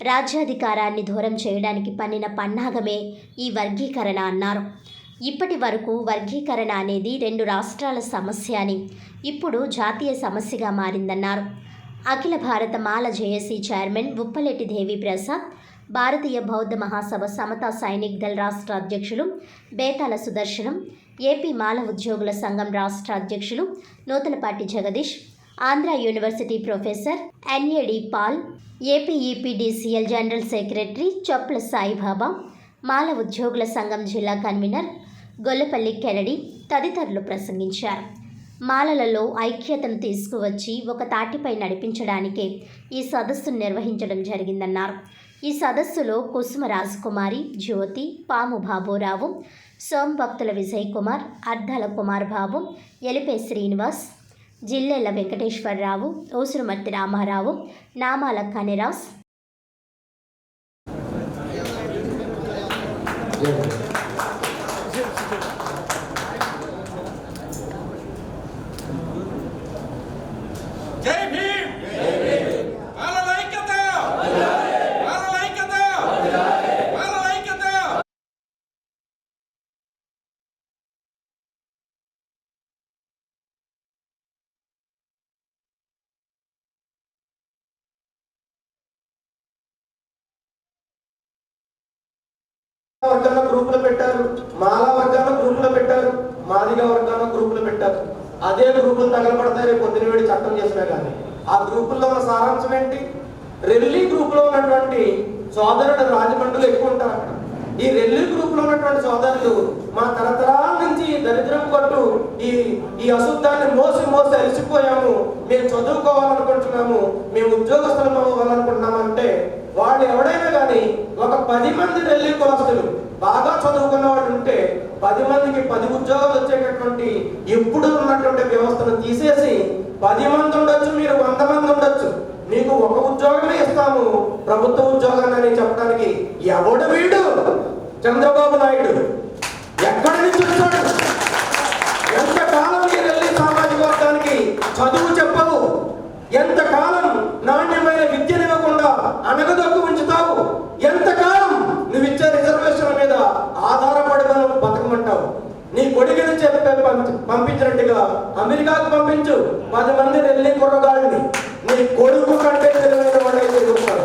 రాజ్యాధికారాన్ని దూరం చేయడానికి పన్నిన పన్నాగమే ఈ వర్గీకరణ అన్నారు. ఇప్పటి వరకు వర్గీకరణ అనేది 2 రాష్ట్రాల సమస్య అని ఇప్పుడు జాతీయ సమస్యగా మారిందన్నారు. అఖిల భారత మాల జేఏసీ చైర్మన్ ఉప్పలెట్టి దేవి ప్రసాద్, భారతీయ బౌద్ధ మహాసభ సమతా సైనిక్ దళ్ రాష్ట్ర అధ్యక్షులు బేతాల సుదర్శనం, ఏపీ మాల ఉద్యోగుల సంఘం రాష్ట్ర అధ్యక్షులు Nuthalapati Jagadish, Andhra university professor NAD Paul, APEPDCL general secretary Chopla Saibaba, మాల ఉద్యోగుల సంఘం జిల్లా కన్వీనర్ గొల్లపల్లి కెనడి తదితరులు ప్రసంగించారు. మాలలలో ఐక్యతను తీసుకువచ్చి ఒక తాటిపై నడిపించడానికే ఈ సదస్సును నిర్వహించడం జరిగిందన్నారు. ఈ సదస్సులో కుసుమ రాజకుమారి, జ్యోతి, పాము బాబురావు, సోంభక్తుల విజయ్ కుమార్, అర్ధాల కుమార్ బాబు, ఎలిపే శ్రీనివాస్, జిల్లెళ్ల వెంకటేశ్వరరావు, ఓసురుమర్తి రామారావు, నామాల కనిరాస్, వర్గాల గ్రూపులు పెట్టారు, మాలా వర్గాల గ్రూపులు పెట్టారు, మాదిగ వర్గాల గ్రూపులు పెట్టారు. అదే గ్రూపులు తగలబడతాయి రేపు పొద్దున వేడి చట్టం చేసినా కానీ. ఆ గ్రూపుల్లో ఉన్న సారాంశం ఏంటి? రెల్లి గ్రూపులో ఉన్నటువంటి సోదరుడు రాజమండ్రులు ఎక్కువ ఉంటారు అక్కడ. ఈ రెల్లి గ్రూపులో ఉన్నటువంటి సోదరులు మా తరతరాల నుంచి దరిద్రం కొట్టు ఈ అశుద్ధాన్ని మోసి అలసిపోయాము, మేము చదువుకోవాలనుకుంటున్నాము, మేము ఉద్యోగస్తులం అవ్వాలనుకుంటున్నాము అంటే వాళ్ళు ఎవడైనా కానీ ఒక 10 మంది రెల్లి కులస్తులు బాగా చదువుకున్న వాళ్ళు ఉంటే 10 మందికి 10 ఉద్యోగాలు వచ్చేటటువంటి ఎప్పుడు ఉన్నటువంటి వ్యవస్థను తీసేసి 10 మంది ఉండొచ్చు, మీరు 100 మంది ఉండొచ్చు, మీకు ఒక ఉద్యోగమే ఇస్తాము ప్రభుత్వ ఉద్యోగాన్ని అని చెప్పడానికి ఎవడు వీడు? చంద్రబాబు నాయుడు ఎక్కడి నుంచి వచ్చాడు? ఎంతకాలం మీరు వెళ్ళి సామాజిక వర్గానికి చదువు చెప్పవు, ఎంతకాలం నాణ్యమైన విద్యను ఇవ్వకుండా అనగదొక్కు ఉంచుతావు, ఎంతకాలం నువ్వు ఇచ్చే రిజర్వేషన్ల మీద ఆధారపడి మనం బతకమంటావు? నీ కొడుకుని చెప్పి పంపించినట్టుగా అమెరికాకు పంపించు 10 మంది రెల్లి కుర్రగాళ్ళని, నీ కొడుకు కంటే తెలివైన వాళ్ళైతే చూస్తారు.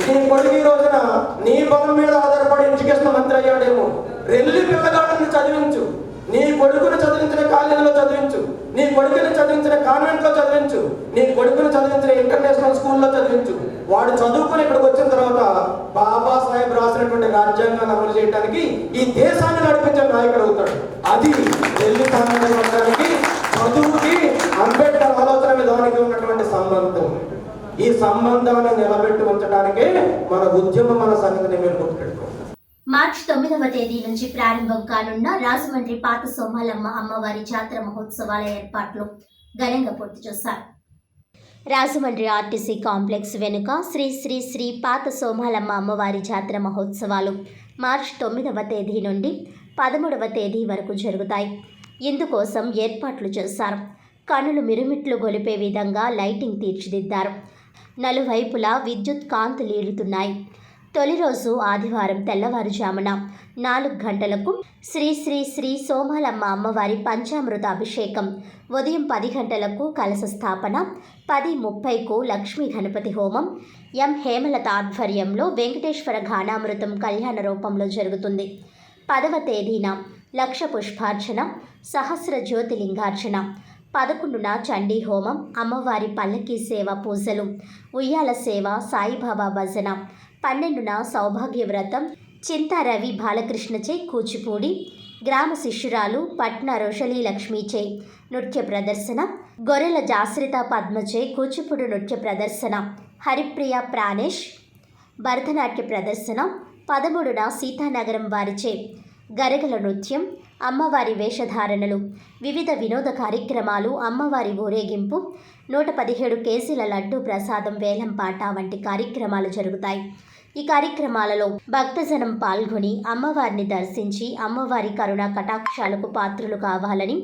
నీ కొడుకు ఈ రోజున నీ బలం మీద ఆధారపడి ఎడ్యుకేషన్ మంత్రి అయ్యాడేమో. రెల్లి పిల్లగాళ్ళని చదివించు, నీ కొడుకుని చదివించిన కాలేజీలో చదివించు, నీ కొడుకుని చదివించిన కాన్వెంట్ లో చదివించు, నీ కొడుకుని చదివించిన ఇంటర్నేషనల్ స్కూల్లో చదివించు. వాడు చదువుకుని ఇక్కడికి వచ్చిన తర్వాత బాబాసాహెబ్ రాసినటువంటి రాజ్యాంగాన్ని అమలు చేయడానికి ఈ దేశాన్ని నడిపించే నాయకుడు అవుతాడు. అది ఢిల్లీ సామాజిక వర్గానికి చదువుకి అంబేద్కర్ ఆలోచన విధానానికి ఉన్నటువంటి సంబంధం. ఈ సంబంధాన్ని నిలబెట్టి ఉంచడానికే మన ఉద్యమం, మన సంగతిని మీరు గుర్తుపెట్టుకోండి. మార్చి 9వ తేదీ నుంచి ప్రారంభం కానున్న రాజమండ్రి పాత సోమాలమ్మ అమ్మవారి జాతర మహోత్సవాల ఏర్పాట్లు ఘనంగా పూర్తి చేశారు. రాజమండ్రి ఆర్టీసీ కాంప్లెక్స్ వెనుక శ్రీ శ్రీ శ్రీ పాత సోమాలమ్మ అమ్మవారి జాతర మహోత్సవాలు మార్చి 9వ తేదీ నుండి 13వ తేదీ వరకు జరుగుతాయి. ఇందుకోసం ఏర్పాట్లు చేశారు. కనులు మిరుమిట్లు గొలిపే విధంగా లైటింగ్ తీర్చిదిద్దారు. నలువైపులా విద్యుత్ కాంతులీరుతున్నాయి. తొలి రోజు ఆదివారం తెల్లవారుజామున 4 గంటలకు శ్రీ శ్రీ శ్రీ సోమాలమ్మ అమ్మవారి పంచామృత అభిషేకం, ఉదయం 10 గంటలకు కలశ స్థాపన, 10:30కు లక్ష్మీ గణపతి హోమం ఎం హేమలత ఆధ్వర్యంలో వెంకటేశ్వర ఘానామృతం కళ్యాణ రూపంలో జరుగుతుంది. 10వ తేదీన లక్ష పుష్పార్చన, సహస్ర జ్యోతిలింగార్చన, 11న చండీ హోమం, అమ్మవారి పల్లకీ సేవ పూజలు, ఉయ్యాల సేవ, సాయిబాబా భజన, 12న సౌభాగ్య వ్రతం, చింతా రవి బాలకృష్ణచే కూచిపూడి, గ్రామ శిష్యురాలు పట్న రోషలి లక్ష్మీచే నృత్య ప్రదర్శన, గొర్రెల జాశ్రిత పద్మచే కూచిపూడి నృత్య ప్రదర్శన, హరిప్రియ ప్రాణేష్ భరతనాట్య ప్రదర్శన, 13న సీతానగరం వారిచే గరగల నృత్యం, అమ్మవారి వేషధారణలు, వివిధ వినోద కార్యక్రమాలు, అమ్మవారి ఊరేగింపు, 117 కేజీల లడ్డూ ప్రసాదం వేలంపాట వంటి కార్యక్రమాలు జరుగుతాయి. ఈ కార్యక్రమాలలో భక్తజనం పాల్గొని అమ్మవారిని దర్శించి అమ్మవారి కరుణా కటాక్షాలకు పాత్రులు కావాలని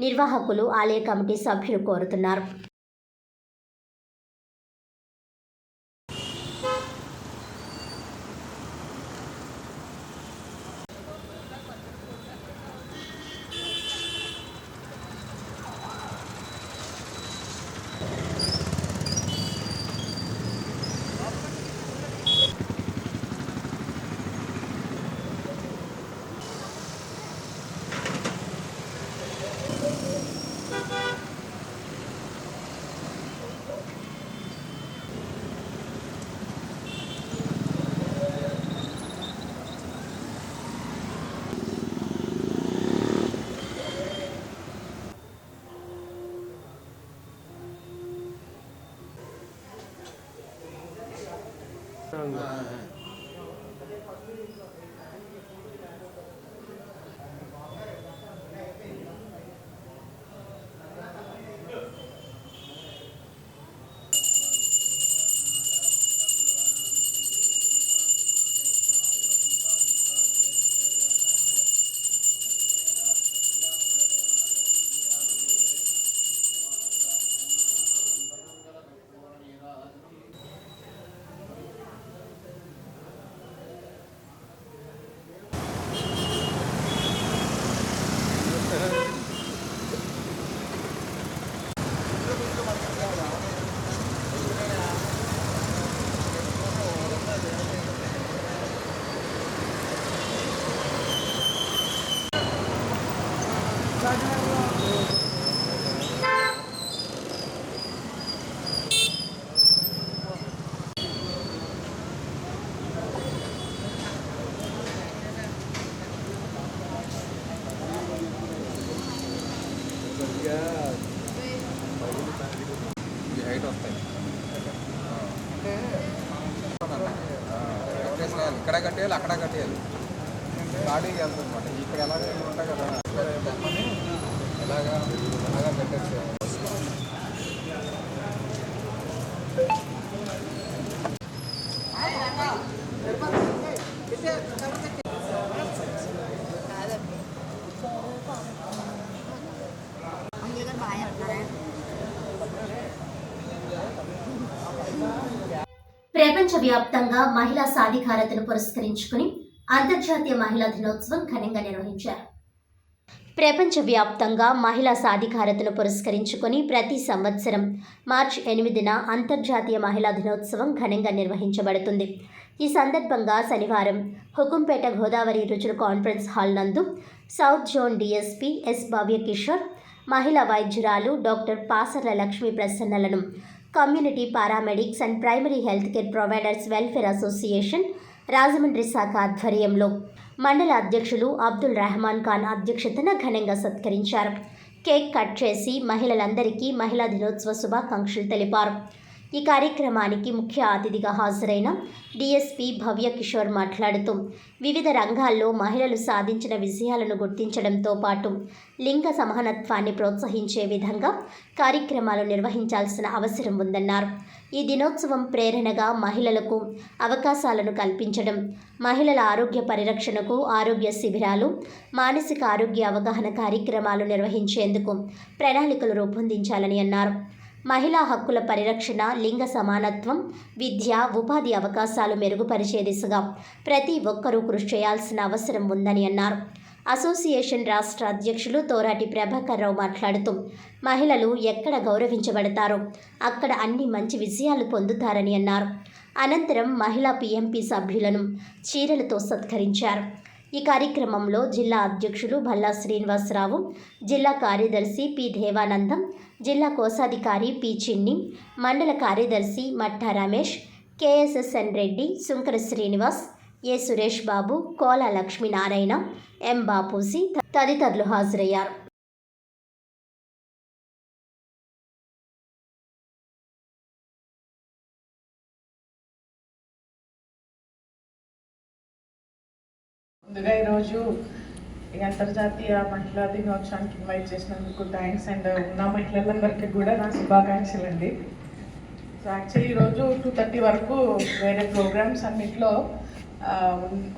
నిర్వాహకులు, ఆలయ కమిటీ సభ్యులు కోరుతున్నారు. హైట్ వస్తాయి అంటే ఇక్కడ కట్టేయాలి అక్కడ కట్టేయాలి బాడీకి వెళ్తుంది అనమాట. ఇక్కడ ఎలాగ ఉంటాయి కదా బొమ్మని ఎలాగా పెట్టేసేయాలి. ప్రపంచవ్యాప్తంగా మహిళా సాధికారతను పురస్కరించుకుని అంతర్జాతీయ మహిళా దినోత్సవం ఘనంగా నిర్వహించారు. ప్రపంచవ్యాప్తంగా మహిళా సాధికారతను పురస్కరించుకుని ప్రతి సంవత్సరం మార్చి 8న అంతర్జాతీయ మహిళా దినోత్సవం ఘనంగా నిర్వహించబడుతుంది. ఈ సందర్భంగా శనివారం హుకుంపేట గోదావరి రుచుల కాన్ఫరెన్స్ హాల్ నందు south zone DSP S Bhavyakishore, మహిళా వైద్యురాలు డాక్టర్ పాసర్ల లక్ష్మీ ప్రసన్నలను community paramedics and primary health care providers welfare association Rajahmundry శాఖ ఆధ్వర్యంలో మండల అధ్యక్షులు అబ్దుల్ రెహమాన్ ఖాన్ అధ్యక్షతన ఘనంగా సత్కరించారు. కేక్ కట్ చేసి మహిళలందరికీ మహిళా దినోత్సవ శుభాకాంక్షలు తెలిపారు. ఈ కార్యక్రమానికి ముఖ్య అతిథిగా హాజరైన డీఎస్పీ భవ్యకిషోర్ మాట్లాడుతూ వివిధ రంగాల్లో మహిళలు సాధించిన విజయాలను గుర్తించడంతో పాటు లింగ సమానత్వాన్ని ప్రోత్సహించే విధంగా కార్యక్రమాలు నిర్వహించాల్సిన అవసరం ఉందన్నారు. ఈ దినోత్సవం ప్రేరణగా మహిళలకు అవకాశాలను కల్పించడం, మహిళల ఆరోగ్య పరిరక్షణకు ఆరోగ్య శిబిరాలు, మానసిక ఆరోగ్య అవగాహన కార్యక్రమాలు నిర్వహించేందుకు ప్రణాళికలు రూపొందించాలని అన్నారు. మహిళా హక్కుల పరిరక్షణ, లింగ సమానత్వం, విద్య, ఉపాధి అవకాశాలు మెరుగుపరిచే దిశగా ప్రతి ఒక్కరూ కృషి చేయాల్సిన అవసరం ఉందని అన్నారు. అసోసియేషన్ రాష్ట్ర అధ్యక్షులు తోరాటి ప్రభాకర్ రావు మాట్లాడుతూ మహిళలు ఎక్కడ గౌరవించబడతారో అక్కడ అన్ని మంచి విజయాలు పొందుతారని అన్నారు. అనంతరం మహిళా పీఎంపీ సభ్యులను చీరలతో సత్కరించారు. ఈ కార్యక్రమంలో జిల్లా అధ్యక్షులు భల్లా శ్రీనివాసరావు, జిల్లా కార్యదర్శి పి దేవానందం, జిల్లా కోశాధికారి పి చిన్ని, మండల కార్యదర్శి మట్టా రమేష్, కేఎస్ఎస్ఎన్ రెడ్డి, సుంకర శ్రీనివాస్, ఏ సురేష్ బాబు, కోల లక్ష్మీనారాయణ, ఎం బాపూసి తదితరులు హాజరయ్యారు. ముందుగా ఈరోజు ఈ అంతర్జాతీయ మహిళా దినోత్సవానికి ఇన్వైట్ చేసినందుకు థ్యాంక్స్. అండ్ ఉన్న మహిళలందరికీ కూడా నా శుభాకాంక్షలు అండి. సో యాక్చువల్లీ ఈరోజు 2:30 వరకు వేరే ప్రోగ్రామ్స్ అన్నింటిలో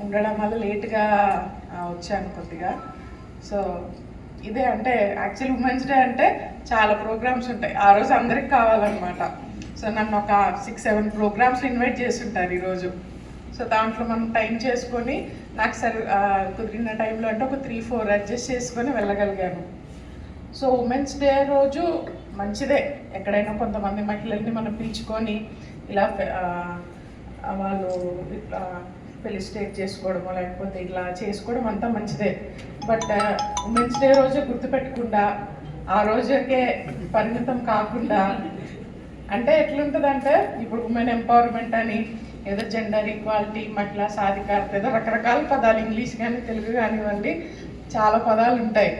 ఉండడం వల్ల లేట్గా వచ్చాను కొద్దిగా. సో ఇదే అంటే యాక్చువల్ ఉమెన్స్ డే అంటే చాలా ప్రోగ్రామ్స్ ఉంటాయి, ఆ రోజు అందరికి కావాలన్నమాట. సో నన్ను ఒక 6-7 ప్రోగ్రామ్స్ ఇన్వైట్ చేస్తుంటారు ఈరోజు. సో దాంట్లో మనం టైం చేసుకొని నాకు కుదిరిన టైంలో అంటే ఒక 3-4 అడ్జస్ట్ చేసుకొని వెళ్ళగలిగాను. సో ఉమెన్స్ డే రోజు మంచిదే, ఎక్కడైనా కొంతమంది మహిళల్ని మనం పిలుచుకొని ఇలా వాళ్ళు ఫెలిసిటేట్ చేసుకోవడమో లేకపోతే ఇలా చేసుకోవడం అంతా మంచిదే. బట్ ఉమెన్స్ డే రోజు గుర్తుపెట్టకుండా ఆ రోజుకే పరిమితం కాకుండా, అంటే ఎట్లుంటుందంటే ఇప్పుడు ఉమెన్ ఎంపవర్మెంట్ అని ఏదో జెండర్ ఈక్వాలిటీ, మహిళా సాధికారత, ఏదో రకరకాల పదాలు ఇంగ్లీష్ కానీ తెలుగు కానివ్వండి చాలా పదాలు ఉంటాయి.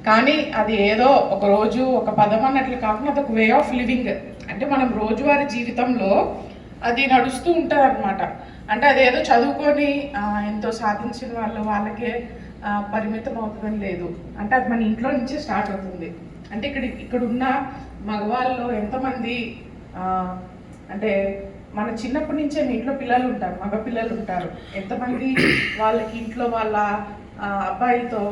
కానీ అది ఏదో ఒక రోజు ఒక పదం అన్నట్లు కాకుండా అదొక వే ఆఫ్ లివింగ్. అంటే మనం రోజువారీ జీవితంలో అది నడుస్తూ ఉంటుంది అనమాట. అంటే అదేదో చదువుకొని ఎంతో సాధించిన వాళ్ళకే పరిమితం అవుతుందని లేదు. అంటే అది మన ఇంట్లో నుంచే స్టార్ట్ అవుతుంది. అంటే ఇక్కడున్న మగవాళ్ళు ఎంతమంది అంటే మన చిన్నప్పటి నుంచే మీ ఇంట్లో పిల్లలు ఉంటారు, మగ పిల్లలు ఉంటారు, ఎంతమంది వాళ్ళకి ఇంట్లో వాళ్ళ అబ్బాయిలతో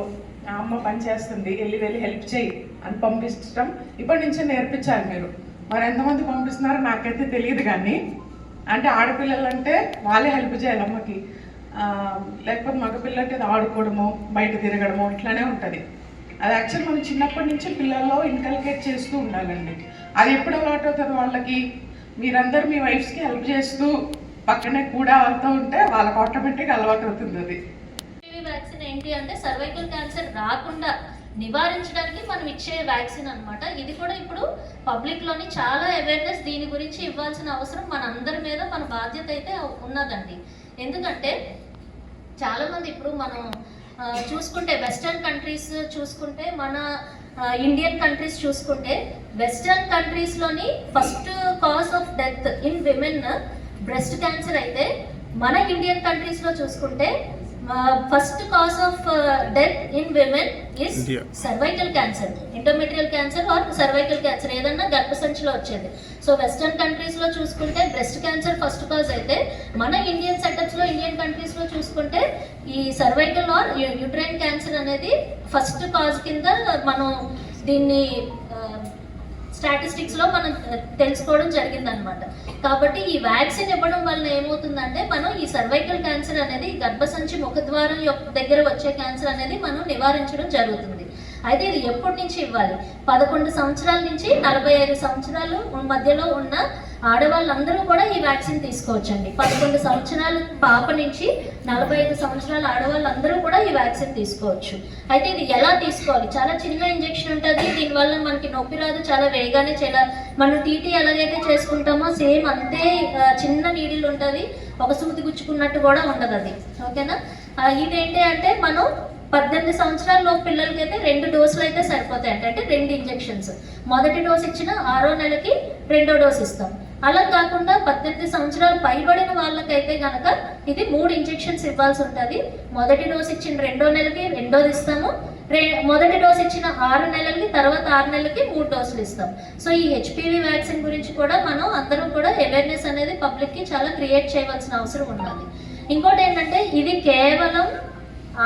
అమ్మ పని చేస్తుంది వెళ్ళి హెల్ప్ చేయి అని పంపించడం ఇప్పటి నుంచే నేర్పించాలి మీరు. మరి ఎంతమంది పంపిస్తున్నారో నాకైతే తెలియదు, కానీ అంటే ఆడపిల్లలు అంటే వాళ్ళే హెల్ప్ చేయాలి అమ్మకి, లేకపోతే మగపిల్లలంటే ఆడుకోవడము బయట తిరగడము ఇట్లానే ఉంటుంది. అది యాక్చువల్ మనం చిన్నప్పటి నుంచి పిల్లల్లో ఇన్కల్కేట్ చేస్తూ ఉండాలండి. అది ఎప్పుడు అలవాటు అవుతుంది వాళ్ళకి, మీరందరూ మీ వైఫ్స్కి హెల్ప్ చేస్తూ పక్కనే కూడా వాళ్ళతో ఉంటే వాళ్ళకి ఆటోమేటిక్గా అలవాటు అవుతుంది. అది వ్యాక్సిన్ ఏంటి అంటే సర్వైకల్ క్యాన్సర్ రాకుండా నివారించడానికి మనం ఇచ్చే వ్యాక్సిన్ అనమాట. ఇది కూడా ఇప్పుడు పబ్లిక్లోని చాలా అవేర్నెస్ దీని గురించి ఇవ్వాల్సిన అవసరం మన అందరి మీద, మన బాధ్యత అయితే ఉన్నదండి. ఎందుకంటే చాలామంది ఇప్పుడు మనం చూసుకుంటే వెస్టర్న్ కంట్రీస్ చూసుకుంటే, మన ఇండియన్ కంట్రీస్ చూసుకుంటే, వెస్టర్న్ కంట్రీస్లోని first cause of death in women breast cancer అయితే, మన ఇండియన్ కంట్రీస్లో చూసుకుంటే first cause of death in women is cervical cancer, endometrial cancer or cervical cancer, ఏదన్నా గర్భసంచిలో వచ్చేది. సో వెస్టర్న్ కంట్రీస్లో చూసుకుంటే బ్రెస్ట్ క్యాన్సర్ ఫస్ట్ కాజ్ అయితే, మన ఇండియన్ సెటప్స్లో ఇండియన్ కంట్రీస్లో చూసుకుంటే ఈ సర్వైకల్ ఆర్ యూట్రైన్ క్యాన్సర్ అనేది ఫస్ట్ కాజ్ కింద మనం దీన్ని స్టాటిస్టిక్స్లో మనం తెలుసుకోవడం జరిగిందనమాట. కాబట్టి ఈ వ్యాక్సిన్ ఇవ్వడం వల్ల ఏమవుతుందంటే, మనం ఈ సర్వైకల్ క్యాన్సర్ అనేది గర్భసంచి ముఖద్వారం దగ్గర వచ్చే క్యాన్సర్ అనేది మనం నివారించడం జరుగుతుంది. అయితే ఇది ఎప్పటి నుంచి ఇవ్వాలి? 11 సంవత్సరాల నుంచి 45 సంవత్సరాలు మధ్యలో ఉన్న ఆడవాళ్ళందరూ కూడా ఈ వ్యాక్సిన్ తీసుకోవచ్చండి. 11 సంవత్సరాల పాప నుంచి 45 సంవత్సరాల ఆడవాళ్ళందరూ కూడా ఈ వ్యాక్సిన్ తీసుకోవచ్చు. అయితే ఇది ఎలా తీసుకోవాలి? చాలా చిన్న ఇంజెక్షన్ ఉంటుంది, దీనివల్ల మనకి నొప్పి రాదు, చాలా వేగానే మనం టీటీ ఎలాగైతే చేసుకుంటామో సేమ్ అంతే చిన్న నీడిల్ ఉంటుంది, ఒక సూది గుచ్చుకున్నట్టు కూడా ఉండదు అది. ఓకేనా? ఇదేంటి అంటే మనం 18 సంవత్సరాల పిల్లలకి అయితే 2 డోసులు అయితే సరిపోతాయి. అంటే 2 ఇంజెక్షన్స్. మొదటి డోసు ఇచ్చిన 6వ నెలకి 2వ డోసు ఇస్తాం. అలా కాకుండా 18 సంవత్సరాలు పైబడిన వాళ్ళకైతే కనుక ఇది 3 ఇంజెక్షన్స్ ఇవ్వాల్సి ఉంటుంది. మొదటి డోసు ఇచ్చిన 2వ నెలకి 2వది ఇస్తాము, మొదటి డోసు ఇచ్చిన 6 నెలలకి తర్వాత 6 నెలలకి 3 డోసులు ఇస్తాం. సో ఈ హెచ్పివి వ్యాక్సిన్ గురించి కూడా మనం అందరం కూడా అవేర్నెస్ అనేది పబ్లిక్కి చాలా క్రియేట్ చేయవలసిన అవసరం ఉండాలి. ఇంకోటి ఏంటంటే, ఇది కేవలం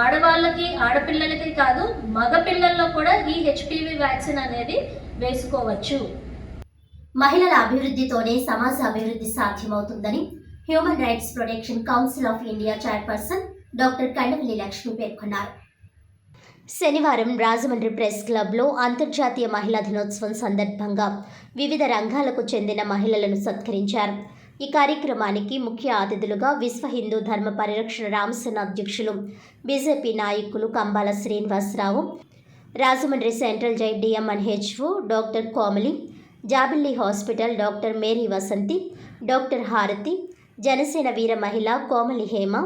ఆడవాళ్ళకి ఆడపిల్లలకి కాదు, మగ పిల్లల్లో కూడా ఈ హెచ్పివి వ్యాక్సిన్ అనేది వేసుకోవచ్చు. మహిళల అభివృద్ధితోనే సమాజ అభివృద్ధి సాధ్యమవుతుందని human rights protection council of India chairperson doctor Kandavalli Lakshmi పేర్కొన్నారు. శనివారం రాజమండ్రి ప్రెస్ క్లబ్లో అంతర్జాతీయ మహిళా దినోత్సవం సందర్భంగా వివిధ రంగాలకు చెందిన మహిళలను సత్కరించారు. ఈ కార్యక్రమానికి ముఖ్య అతిథులుగా విశ్వ హిందూ ధర్మ పరిరక్షణ రామసేన అధ్యక్షులు బీజేపీ నాయకులు కంబాల శ్రీనివాసరావు, రాజమండ్రి సెంట్రల్ జై DMNHO doctor Komali, Jabilli hospital doctor Mary Vasanthi, doctor Harathi, Janasena వీర మహిళ కోమలి హేమ,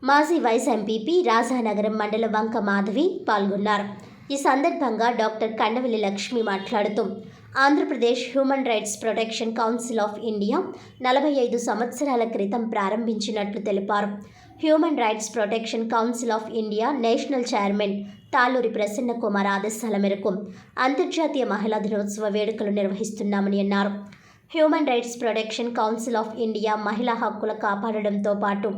మాజీ వైస్ ఎంపీపీ రాజానగరం మండల వంక మాధవి పాల్గొన్నారు. ఈ సందర్భంగా డాక్టర్ కండవల్లి లక్ష్మి మాట్లాడుతూ, Andhra Pradesh human rights protection council of India 45 సంవత్సరాల క్రితం ప్రారంభించినట్లు తెలిపారు. Human rights protection council of India national chairman Taluri Prasanna Kumar ఆదేశాల మేరకు అంతర్జాతీయ మహిళా దినోత్సవ వేడుకలు నిర్వహిస్తున్నామని అన్నారు. Human rights protection council of India మహిళా హక్కుల కాపాడడంతో పాటు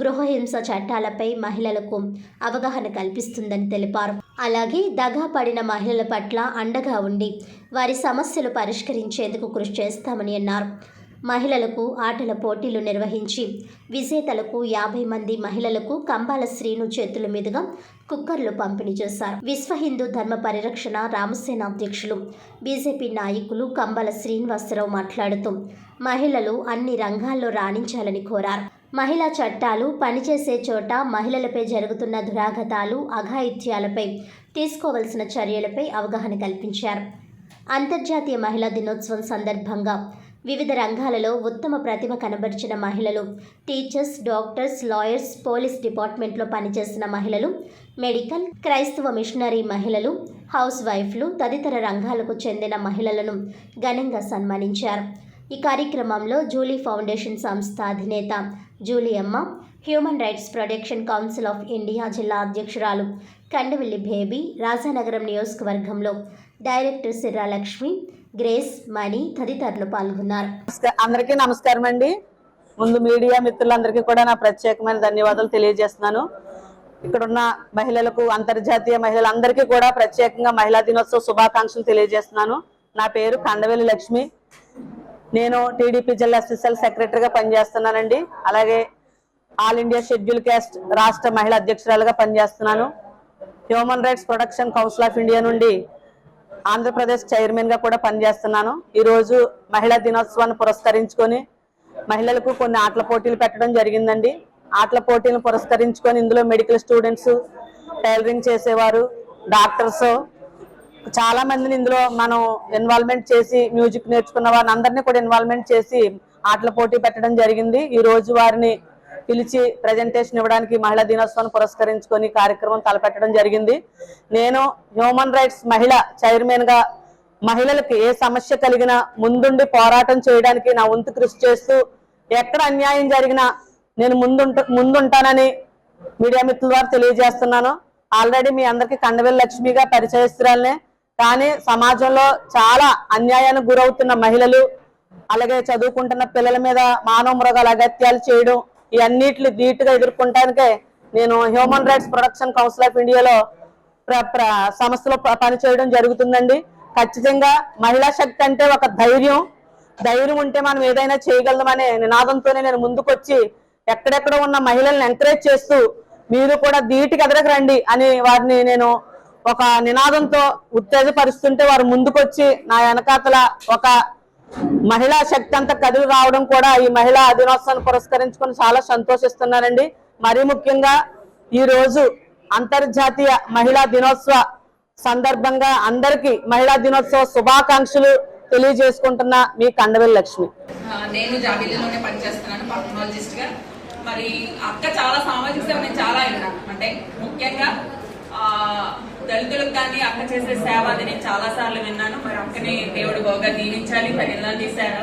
గృహహింస చట్టాలపై మహిళలకు అవగాహన కల్పిస్తుందని తెలిపారు. అలాగే దగా పడిన మహిళల పట్ల అండగా ఉండి వారి సమస్యలు పరిష్కరించేందుకు కృషి చేస్తామని అన్నారు. మహిళలకు ఆటల పోటీలు నిర్వహించి విజేతలకు 50 మంది మహిళలకు కంబాల శ్రీను చేతుల మీదుగా కుక్కర్లు పంపిణీ చేశారు. విశ్వ హిందూ ధర్మ పరిరక్షణ రామసేన అధ్యక్షులు బీజేపీ నాయకులు కంబాల శ్రీనివాసరావు మాట్లాడుతూ, మహిళలు అన్ని రంగాల్లో రాణించాలని కోరారు. మహిళా చట్టాలు పనిచేసే చోట మహిళలపై జరుగుతున్న దురాఘాతాలు, అఘాయిత్యాలపై తీసుకోవలసిన చర్యలపై అవగాహన కల్పించారు. అంతర్జాతీయ మహిళా దినోత్సవం సందర్భంగా వివిధ రంగాలలో ఉత్తమ ప్రతిభ కనబరిచిన మహిళలు, టీచర్స్, డాక్టర్స్, లాయర్స్, పోలీస్ డిపార్ట్మెంట్లో పనిచేసిన మహిళలు, మెడికల్, క్రైస్తవ మిషనరీ మహిళలు, హౌస్ వైఫ్లు తదితర రంగాలకు చెందిన మహిళలను ఘనంగా సన్మానించారు. ఈ కార్యక్రమంలో జూలీ ఫౌండేషన్ సంస్థ అధినేత జూలీ అమ్మ, human rights protection council of India జిల్లా అధ్యక్షురాలు కండవెల్లి బేబీ, రాజానగరం నియోజకవర్గంలో డైరెక్టర్ సిర్రా లక్ష్మి, గ్రేస్, మణి తదితరులు పాల్గొన్నారు. అందరికీ నమస్కారం అండి. ముందు మీడియా మిత్రులందరికీ కూడా నా ప్రత్యేకమైన ధన్యవాదాలు తెలియజేస్తున్నాను. ఇక్కడున్న మహిళలకు, అంతర్జాతీయ మహిళలందరికీ కూడా ప్రత్యేకంగా మహిళా దినోత్సవ శుభాకాంక్షలు తెలియజేస్తున్నాను. నా పేరు కండవెల్లి లక్ష్మి. నేను టీడీపీ జిల్లా స్పెషల్ సెక్రటరీగా పనిచేస్తున్నానండి. అలాగే ఆల్ ఇండియా షెడ్యూల్ క్యాస్ట్ రాష్ట్ర మహిళా అధ్యక్షురాలుగా పనిచేస్తున్నాను. Human rights protection council of India నుండి ఆంధ్రప్రదేశ్ చైర్మన్గా కూడా పనిచేస్తున్నాను. ఈరోజు మహిళా దినోత్సవాన్ని పురస్కరించుకొని మహిళలకు కొన్ని ఆటల పోటీలు పెట్టడం జరిగిందండి. ఆటల పోటీలను పురస్కరించుకొని ఇందులో మెడికల్ స్టూడెంట్స్, టైలరింగ్ చేసేవారు, డాక్టర్స్ చాలా మందిని ఇందులో మనం ఇన్వాల్వ్మెంట్ చేసి, మ్యూజిక్ నేర్చుకున్న వారిని అందరినీ కూడా ఇన్వాల్వ్మెంట్ చేసి ఆటల పోటీ పెట్టడం జరిగింది. ఈ రోజు వారిని పిలిచి ప్రజెంటేషన్ ఇవ్వడానికి మహిళా దినోత్సవాన్ని పురస్కరించుకొని కార్యక్రమం తలపెట్టడం జరిగింది. నేను హ్యూమన్ రైట్స్ మహిళ చైర్మన్గా మహిళలకు ఏ సమస్య కలిగినా ముందుండి పోరాటం చేయడానికి నా వంతు కృషి చేస్తూ, ఎక్కడ అన్యాయం జరిగినా నేను ముందుంటానని మీడియా మిత్రుల ద్వారా తెలియజేస్తున్నాను. ఆల్రెడీ మీ అందరికీ కండవెల్లి లక్ష్మిగా పరిచయస్తురాలనే, కానీ సమాజంలో చాలా అన్యాయానికి గురవుతున్న మహిళలు, అలాగే చదువుకుంటున్న పిల్లల మీద మానవ మృగాల అగత్యాలు చేయడం, ఈ అన్నిటిని ధీటుగా ఎదుర్కొంటానికే నేను human rights protection council of ఇండియాలో సంస్థలో పనిచేయడం జరుగుతుందండి. ఖచ్చితంగా మహిళా శక్తి అంటే ఒక ధైర్యం ఉంటే మనం ఏదైనా చేయగలమనే నినాదంతోనే నేను ముందుకొచ్చి ఎక్కడెక్కడ ఉన్న మహిళల్ని ఎంకరేజ్ చేస్తూ మీరు కూడా ధీటుగా ఎదరకు రండి అని వారిని నేను ఒక నినాదంతో ఉత్తేజపరుస్తుంటే వారు ముందుకొచ్చి నా వెనకాతల ఒక మహిళా శక్తి అంతా కదిలి రావడం కూడా ఈ మహిళా దినోత్సవాన్ని పురస్కరించుకొని చాలా సంతోషిస్తున్నానండి. మరీ ముఖ్యంగా ఈ రోజు అంతర్జాతీయ మహిళా దినోత్సవ సందర్భంగా అందరికీ మహిళా దినోత్సవ శుభాకాంక్షలు తెలియజేసుకుంటున్న మీ కండవెల్లి లక్ష్మి. నేను జాబిల్లిలోనే పనిచేస్తున్నాను పల్మనాలజిస్ట్ గా. మరి అక్క చాలా సామాజిక సేవ నేను చాలా విన్నాను. అంటే ముఖ్యంగా దళితులకు కానీ అక్క చేసే సేవ అది నేను చాలా సార్లు విన్నాను. మరి అక్కని దేవుడు బాగా దీవించాలి. మరి ఇలాంటి సేవ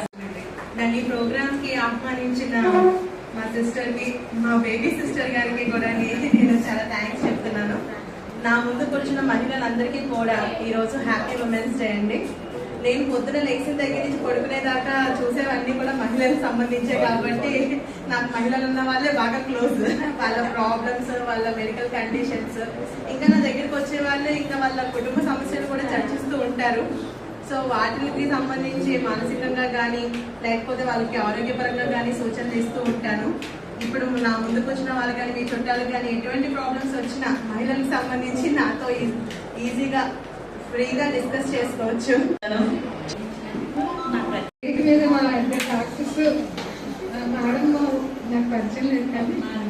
దాన్ని ఈ ప్రోగ్రామ్ కి ఆహ్వానించిన మా సిస్టర్ కి, మా బేబీ సిస్టర్ గారికి కూడా నేను చాలా థ్యాంక్స్ చెప్తున్నాను. నా ముందు కూర్చున్న మహిళలందరికీ కూడా ఈరోజు హ్యాపీ ఉమెన్స్ డే అండి. నేను పొద్దున లేచిన దగ్గర నుంచి పడుకునేదాకా చూసేవన్నీ కూడా మహిళలకు సంబంధించే కాబట్టి నాకు మహిళలు ఉన్న వాళ్ళే బాగా క్లోజ్. వాళ్ళ ప్రాబ్లమ్స్, వాళ్ళ మెడికల్ కండిషన్స్, ఇంకా నా దగ్గరికి వచ్చే వాళ్ళే ఇంకా వాళ్ళ కుటుంబ సమస్యలు కూడా చర్చిస్తూ ఉంటారు. సో వాటికి సంబంధించి మానసికంగా కానీ లేకపోతే వాళ్ళకి ఆరోగ్యపరంగా కానీ సూచనలు ఇస్తూ ఉంటాను. ఇప్పుడు నా ముందుకు వచ్చిన వాళ్ళు కానీ మీ చుట్టాలకు కానీ ఎటువంటి ప్రాబ్లమ్స్ వచ్చినా మహిళలకు సంబంధించి నాతో ఈజీగా ఫ్రీగా డిస్కస్ చేసుకోవచ్చు. డాక్టర్స్ మేడం నాకు పరిచయం లేదు, కానీ నాకు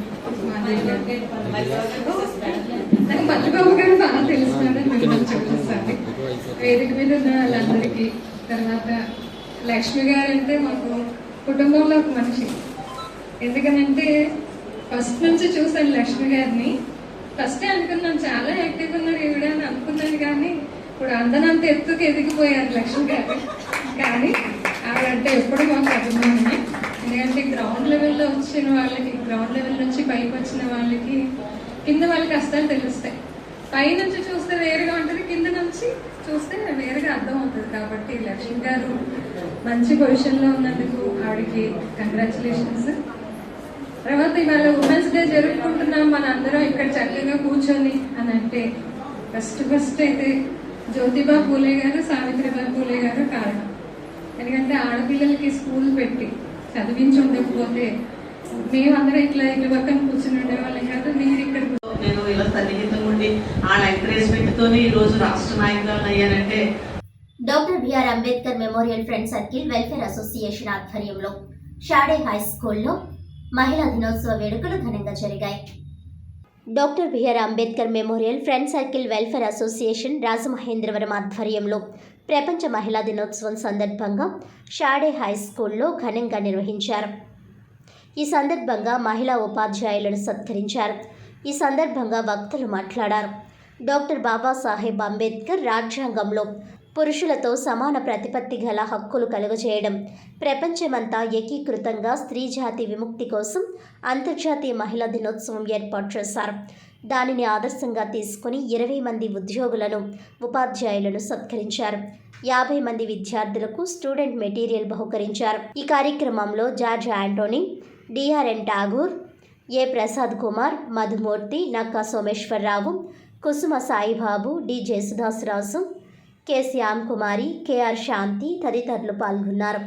పల్లిబాబు గారు బాగా తెలుస్తున్నారని మిమ్మల్ని చూపిస్తాను. వేదిక మీద ఉన్న వాళ్ళందరికీ, తర్వాత లక్ష్మి గారు అంటే మాకు కుటుంబంలో ఒక మనిషి. ఎందుకనంటే ఫస్ట్ నుంచి చూసాను లక్ష్మి గారిని. ఫస్టే అనుకున్నాను చాలా యాక్టివ్గా ఉన్నారు ఈవిడ అని అనుకున్నాను, కానీ ఇప్పుడు అందనంత ఎత్తుకు ఎదిగిపోయారు లక్ష్మి గారు. కానీ ఆవిడంటే ఎప్పుడు మాకు అభిమానమే. ఎందుకంటే గ్రౌండ్ లెవెల్లో వచ్చిన వాళ్ళకి, గ్రౌండ్ లెవెల్ నుంచి పైకి వచ్చిన వాళ్ళకి కింద వాళ్ళ కష్టాలు తెలుస్తాయి. పై నుంచి చూస్తే వేరుగా ఉంటుంది, కింద నుంచి చూస్తే వేరుగా అర్థం అవుతుంది. కాబట్టి లక్ష్మి గారు మంచి పొజిషన్లో ఉన్నందుకు ఆవిడకి కంగ్రాచులేషన్స్. తర్వాత ఇవాళ ఉమెన్స్ డే జరుపుకుంటున్నాం మన అందరం ఇక్కడ చక్కగా కూర్చొని అని అంటే ఫస్ట్ అయితే జ్యోతిబా పూలే గారు, సావిత్రిబాయి పూలే గారు కారణం. ఎందుకంటే ఆడపిల్లలకి స్కూల్ పెట్టి చదివించి ఉండకపోతే మేమందరం ఇట్లా పక్కన కూర్చుని ఉండేవాళ్ళం కాదు. మీరు ఇక్కడ నేను ఇలా సన్నిహితం ఉండి ఆ ఎంకరేజ్మెంట్ తోనే ఈ రోజు రాష్ట్ర నాయకురాలు అయ్యానంటే. Doctor B R Ambedkar memorial friend circle welfare association ఆధ్వర్యంలో షాడే హై స్కూల్లో మహిళా దినోత్సవ వేడుకలు ఘనంగా జరిగాయి. Doctor B R Ambedkar memorial friend circle welfare association Rajamahendravaram ఆధ్వర్యంలో ప్రపంచ మహిళా దినోత్సవం సందర్భంగా షాడే హై స్కూల్లో ఘనంగా నిర్వహించారు. ఈ సందర్భంగా మహిళా ఉపాధ్యాయులను సత్కరించారు. ఈ సందర్భంగా వక్తలు మాట్లాడారు. డాక్టర్ బాబాసాహెబ్ అంబేద్కర్ రాజ్యాంగంలో పురుషులతో సమాన ప్రతిపత్తి గల హక్కులు కలుగజేయడం, ప్రపంచమంతా ఏకీకృతంగా స్త్రీ జాతి విముక్తి కోసం అంతర్జాతీయ మహిళా దినోత్సవం ఏర్పాటు చేశారు. దానిని ఆదర్శంగా తీసుకుని 20 మంది ఉద్యోగులను, ఉపాధ్యాయులను సత్కరించారు. 50 మంది విద్యార్థులకు స్టూడెంట్ మెటీరియల్ బహుకరించారు. ఈ కార్యక్రమంలో జార్జ్ యాంటోనీ, డిఆర్ఎన్ ఠాగూర్, ఏ ప్రసాద్ కుమార్, మధుమూర్తి, నక్కా సోమేశ్వరరావు, కుసుమ సాయిబాబు, డి జయసుదాసరాజు, కె శ్యామ్ కుమారి, కెఆర్ శాంతి తదితరులు పాల్గొన్నారు.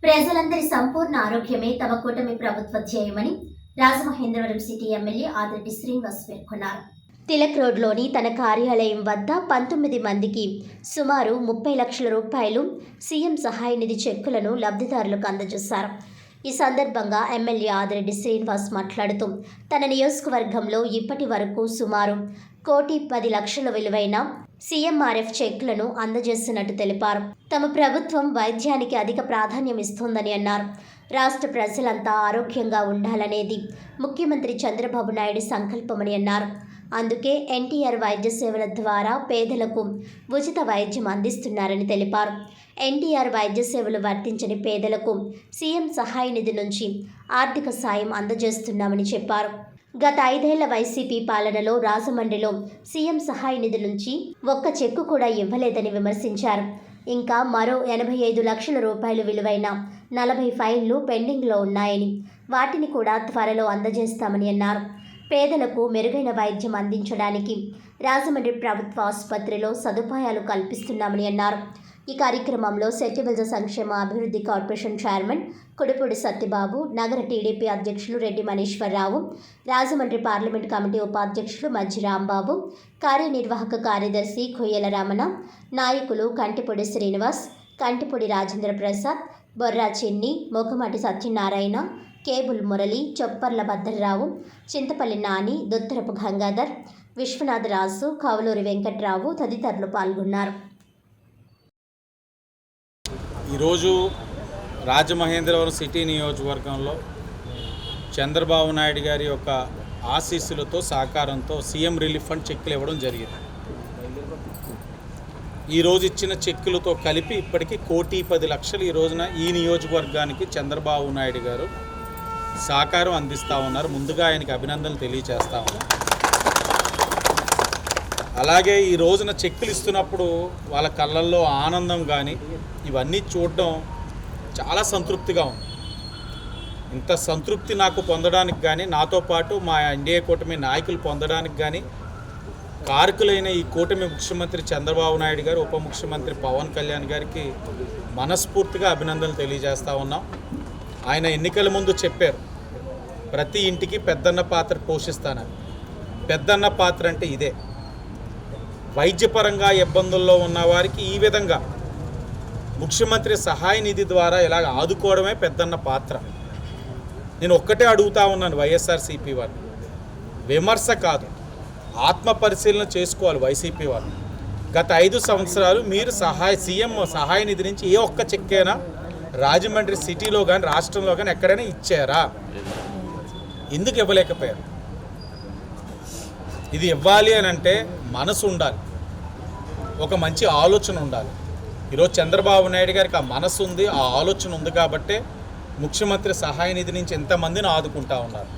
ప్రజలందరి సంపూర్ణ ఆరోగ్యమే తమ కూటమి ప్రభుత్వ ధ్యేయమని రాజమహేంద్రవరం సిటీ ఎమ్మెల్యే ఆదిరెడ్డి శ్రీనివాస్ పేర్కొన్నారు. తిలక్ రోడ్లోని తన కార్యాలయం వద్ద 19 మందికి సుమారు 30 లక్షల రూపాయలు సీఎం సహాయ నిధి చెక్కులను లబ్ధిదారులకు అందజేశారు. ఈ సందర్భంగా ఎమ్మెల్యే ఆదిరెడ్డి శ్రీనివాస్ మాట్లాడుతూ తన నియోజకవర్గంలో ఇప్పటి వరకు సుమారు 1,10,00,000 విలువైన సీఎంఆర్ఎఫ్ చెక్లను అందజేసినట్టు తెలిపారు. తమ ప్రభుత్వం వైద్యానికి అధిక ప్రాధాన్యం ఇస్తోందని అన్నారు. రాష్ట్ర ప్రజలంతా ఆరోగ్యంగా ఉండాలనేది ముఖ్యమంత్రి చంద్రబాబు నాయుడు సంకల్పమని అన్నారు. అందుకే ఎన్టీఆర్ వైద్య సేవల ద్వారా పేదలకు ఉచిత వైద్యం అందిస్తున్నారని తెలిపారు. ఎన్టీఆర్ వైద్య సేవలు వర్తించని పేదలకు సీఎం సహాయ నిధి నుంచి ఆర్థిక సాయం అందజేస్తున్నామని చెప్పారు. గత 5 ఏళ్ల వైసీపీ పాలనలో రాజమండ్రిలో సీఎం సహాయ నిధి నుంచి ఒక్క చెక్కు కూడా ఇవ్వలేదని విమర్శించారు. ఇంకా మరో 85 లక్షల రూపాయలు విలువైన 40 ఫైళ్లు పెండింగ్లో ఉన్నాయని, వాటిని కూడా త్వరలో అందజేస్తామని అన్నారు. పేదలకు మెరుగైన వైద్యం అందించడానికి రాజమండ్రి ప్రభుత్వ ఆసుపత్రిలో సదుపాయాలు కల్పిస్తున్నామని అన్నారు. ఈ కార్యక్రమంలో సెటిబుల్స్ సంక్షేమ అభివృద్ధి కార్పొరేషన్ చైర్మన్ కుడిపూడి సత్యబాబు, నగర టీడీపీ అధ్యక్షులు రెడ్డి మనీశ్వరరావు, రాజమండ్రి పార్లమెంట్ కమిటీ ఉపాధ్యక్షులు మజ్జి రాంబాబు, కార్యనిర్వాహక కార్యదర్శి కొయ్యల రమణ, నాయకులు కంటిపొడి శ్రీనివాస్, కంటిపొడి రాజేంద్ర ప్రసాద్, బొర్రా చిన్ని, మొగమాటి సత్యనారాయణ, కేబుల్ మురళి, చొప్పర్ల భద్రరావు, చింతపల్లి నాని, దొత్తరపు గంగాధర్, విశ్వనాథరాజు, కౌలూరి వెంకట్రావు తదితరులు పాల్గొన్నారు. ఈరోజు రాజమహేంద్రవరం సిటీ నియోజకవర్గంలో చంద్రబాబు నాయుడు గారి యొక్క ఆశీస్సులతో సహకారంతో సీఎం రిలీఫ్ ఫండ్ చెక్కులు ఇవ్వడం జరిగింది. ఈరోజు ఇచ్చిన చెక్కులతో కలిపి ఇప్పటికీ 1,10,00,000 ఈ రోజున ఈ నియోజకవర్గానికి చంద్రబాబు నాయుడు గారు సహకారం అందిస్తూ ఉన్నారు. ముందుగా ఆయనకి అభినందనలు తెలియజేస్తా ఉన్నారు. అలాగే ఈ రోజున చెక్కులు ఇస్తున్నప్పుడు వాళ్ళ కళ్ళల్లో ఆనందం కానీ ఇవన్నీ చూడడం చాలా సంతృప్తిగా ఉంది. ఇంత సంతృప్తి నాకు పొందడానికి కానీ, నాతో పాటు మా ఎన్డీఏ కూటమి నాయకులు పొందడానికి కానీ కారకులైన ఈ కూటమి ముఖ్యమంత్రి చంద్రబాబు నాయుడు గారు, ఉప ముఖ్యమంత్రి పవన్ కళ్యాణ్ గారికి మనస్ఫూర్తిగా అభినందనలు తెలియజేస్తూ ఉన్నాం. ఆయన ఎన్నికల ముందు చెప్పారు, ప్రతి ఇంటికి పెద్దన్న పాత్ర పోషిస్తానని. పెద్దన్న పాత్ర అంటే ఇదే. వైద్యపరంగా ఇబ్బందుల్లో ఉన్న వారికి ఈ విధంగా ముఖ్యమంత్రి సహాయ నిధి ద్వారా ఇలాగ ఆదుకోవడమే పెద్దన్న పాత్ర. నేను ఒక్కటే అడుగుతా ఉన్నాను వైఎస్ఆర్సీపీ వారు, విమర్శ కాదు, ఆత్మ పరిశీలన చేసుకోవాలి వైసీపీ వారు. గత 5 సంవత్సరాలు మీరు సీఎం సహాయ నిధి నుంచి ఏ ఒక్క చెక్కైనా రాజమండ్రి సిటీలో కానీ రాష్ట్రంలో కానీ ఎక్కడైనా ఇచ్చారా? ఎందుకు ఇవ్వలేకపోయారు? ఇది ఇవ్వాలి అని అంటే మనసు ఉండాలి, ఒక మంచి ఆలోచన ఉండాలి. ఈరోజు చంద్రబాబు నాయుడు గారికి ఆ మనసు ఉంది, ఆ ఆలోచన ఉంది కాబట్టే ముఖ్యమంత్రి సహాయ నిధి నుంచి ఎంతమందిని ఆదుకుంటా ఉన్నారు.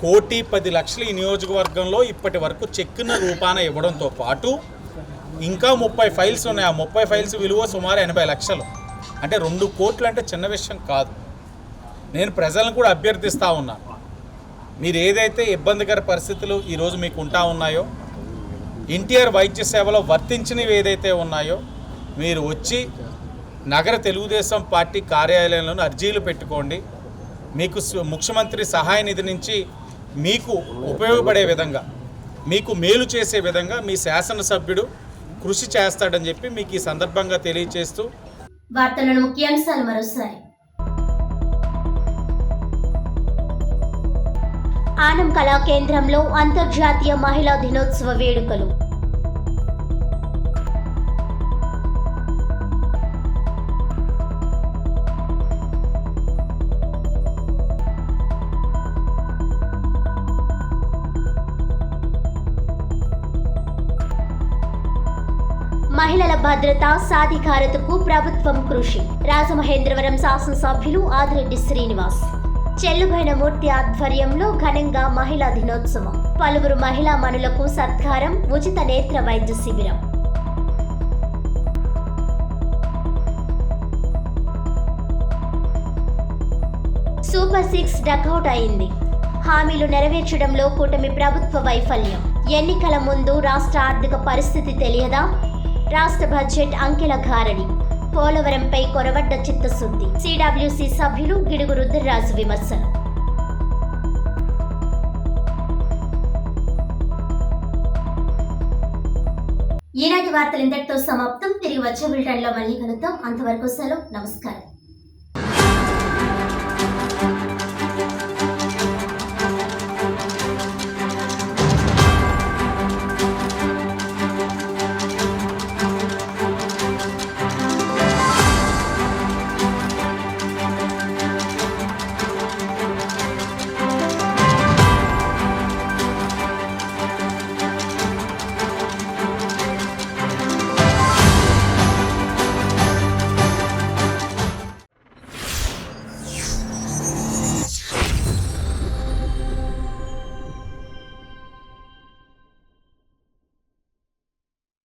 1,10,00,000 ఈ నియోజకవర్గంలో ఇప్పటి వరకు చెక్కున రూపాన ఇవ్వడంతో పాటు ఇంకా 30 ఫైల్స్ ఉన్నాయి. ఆ 30 ఫైల్స్ విలువ సుమారు 80 లక్షలు. అంటే 2 కోట్లు అంటే చిన్న విషయం కాదు. నేను ప్రజలను కూడా అభ్యర్థిస్తూ ఉన్నాను, మీరు ఏదైతే ఇబ్బందికర పరిస్థితులు ఈరోజు మీకు ఉంటా ఉన్నాయో, ఎన్టీఆర్ వైద్య సేవలో వర్తించినవి ఏదైతే ఉన్నాయో, మీరు వచ్చి నగర తెలుగుదేశం పార్టీ కార్యాలయంలో అర్జీలు పెట్టుకోండి. మీకు ముఖ్యమంత్రి సహాయ నిధి నుంచి మీకు ఉపయోగపడే విధంగా, మీకు మేలు చేసే విధంగా మీ శాసనసభ్యుడు కృషి చేస్తాడని చెప్పి మీకు ఈ సందర్భంగా తెలియజేస్తూ వార్తలను ముఖ్యాంశాలు మరోసారి. ఆనం కళా కేంద్రంలో అంతర్జాతీయ మహిళా దినోత్సవ వేడుకలు. మహిళల భద్రత సాధికారతకు ప్రభుత్వం కృషి. రాజమహేంద్రవరం శాసనసభ్యులు ఆదిరెడ్డి శ్రీనివాస్. చెల్లుబైన మూర్తి ఆధ్వర్యంలో ఘనంగా మహిళా దినోత్సవం. పలువురు మహిళా మనులకు సత్కారం. ఉచిత నేత్ర వైద్య శిబిరం. సూపర్ 6 డకౌట్ అయింది. హామీలు నెరవేర్చడంలో కూటమి ప్రభుత్వ వైఫల్యం. ఎన్నికల ముందు రాష్ట్ర ఆర్థిక పరిస్థితి తెలియదా? రాష్ట్ర బడ్జెట్ అంకెల గారడి. పోలవరంపై కొరవడ్డ చిత్తశుద్ధి. సిడబ్ల్యూసీ సభ్యులు గిడుగు రుద్రరాజు విమర్శలు. ఈనాటి వార్తలు ఇంతటితో సమాప్తం. తిరిగి వచ్చే బులెటిన్లో మళ్ళీ కలుద్దాం. అంతవరకు సెలవు. నమస్కారం.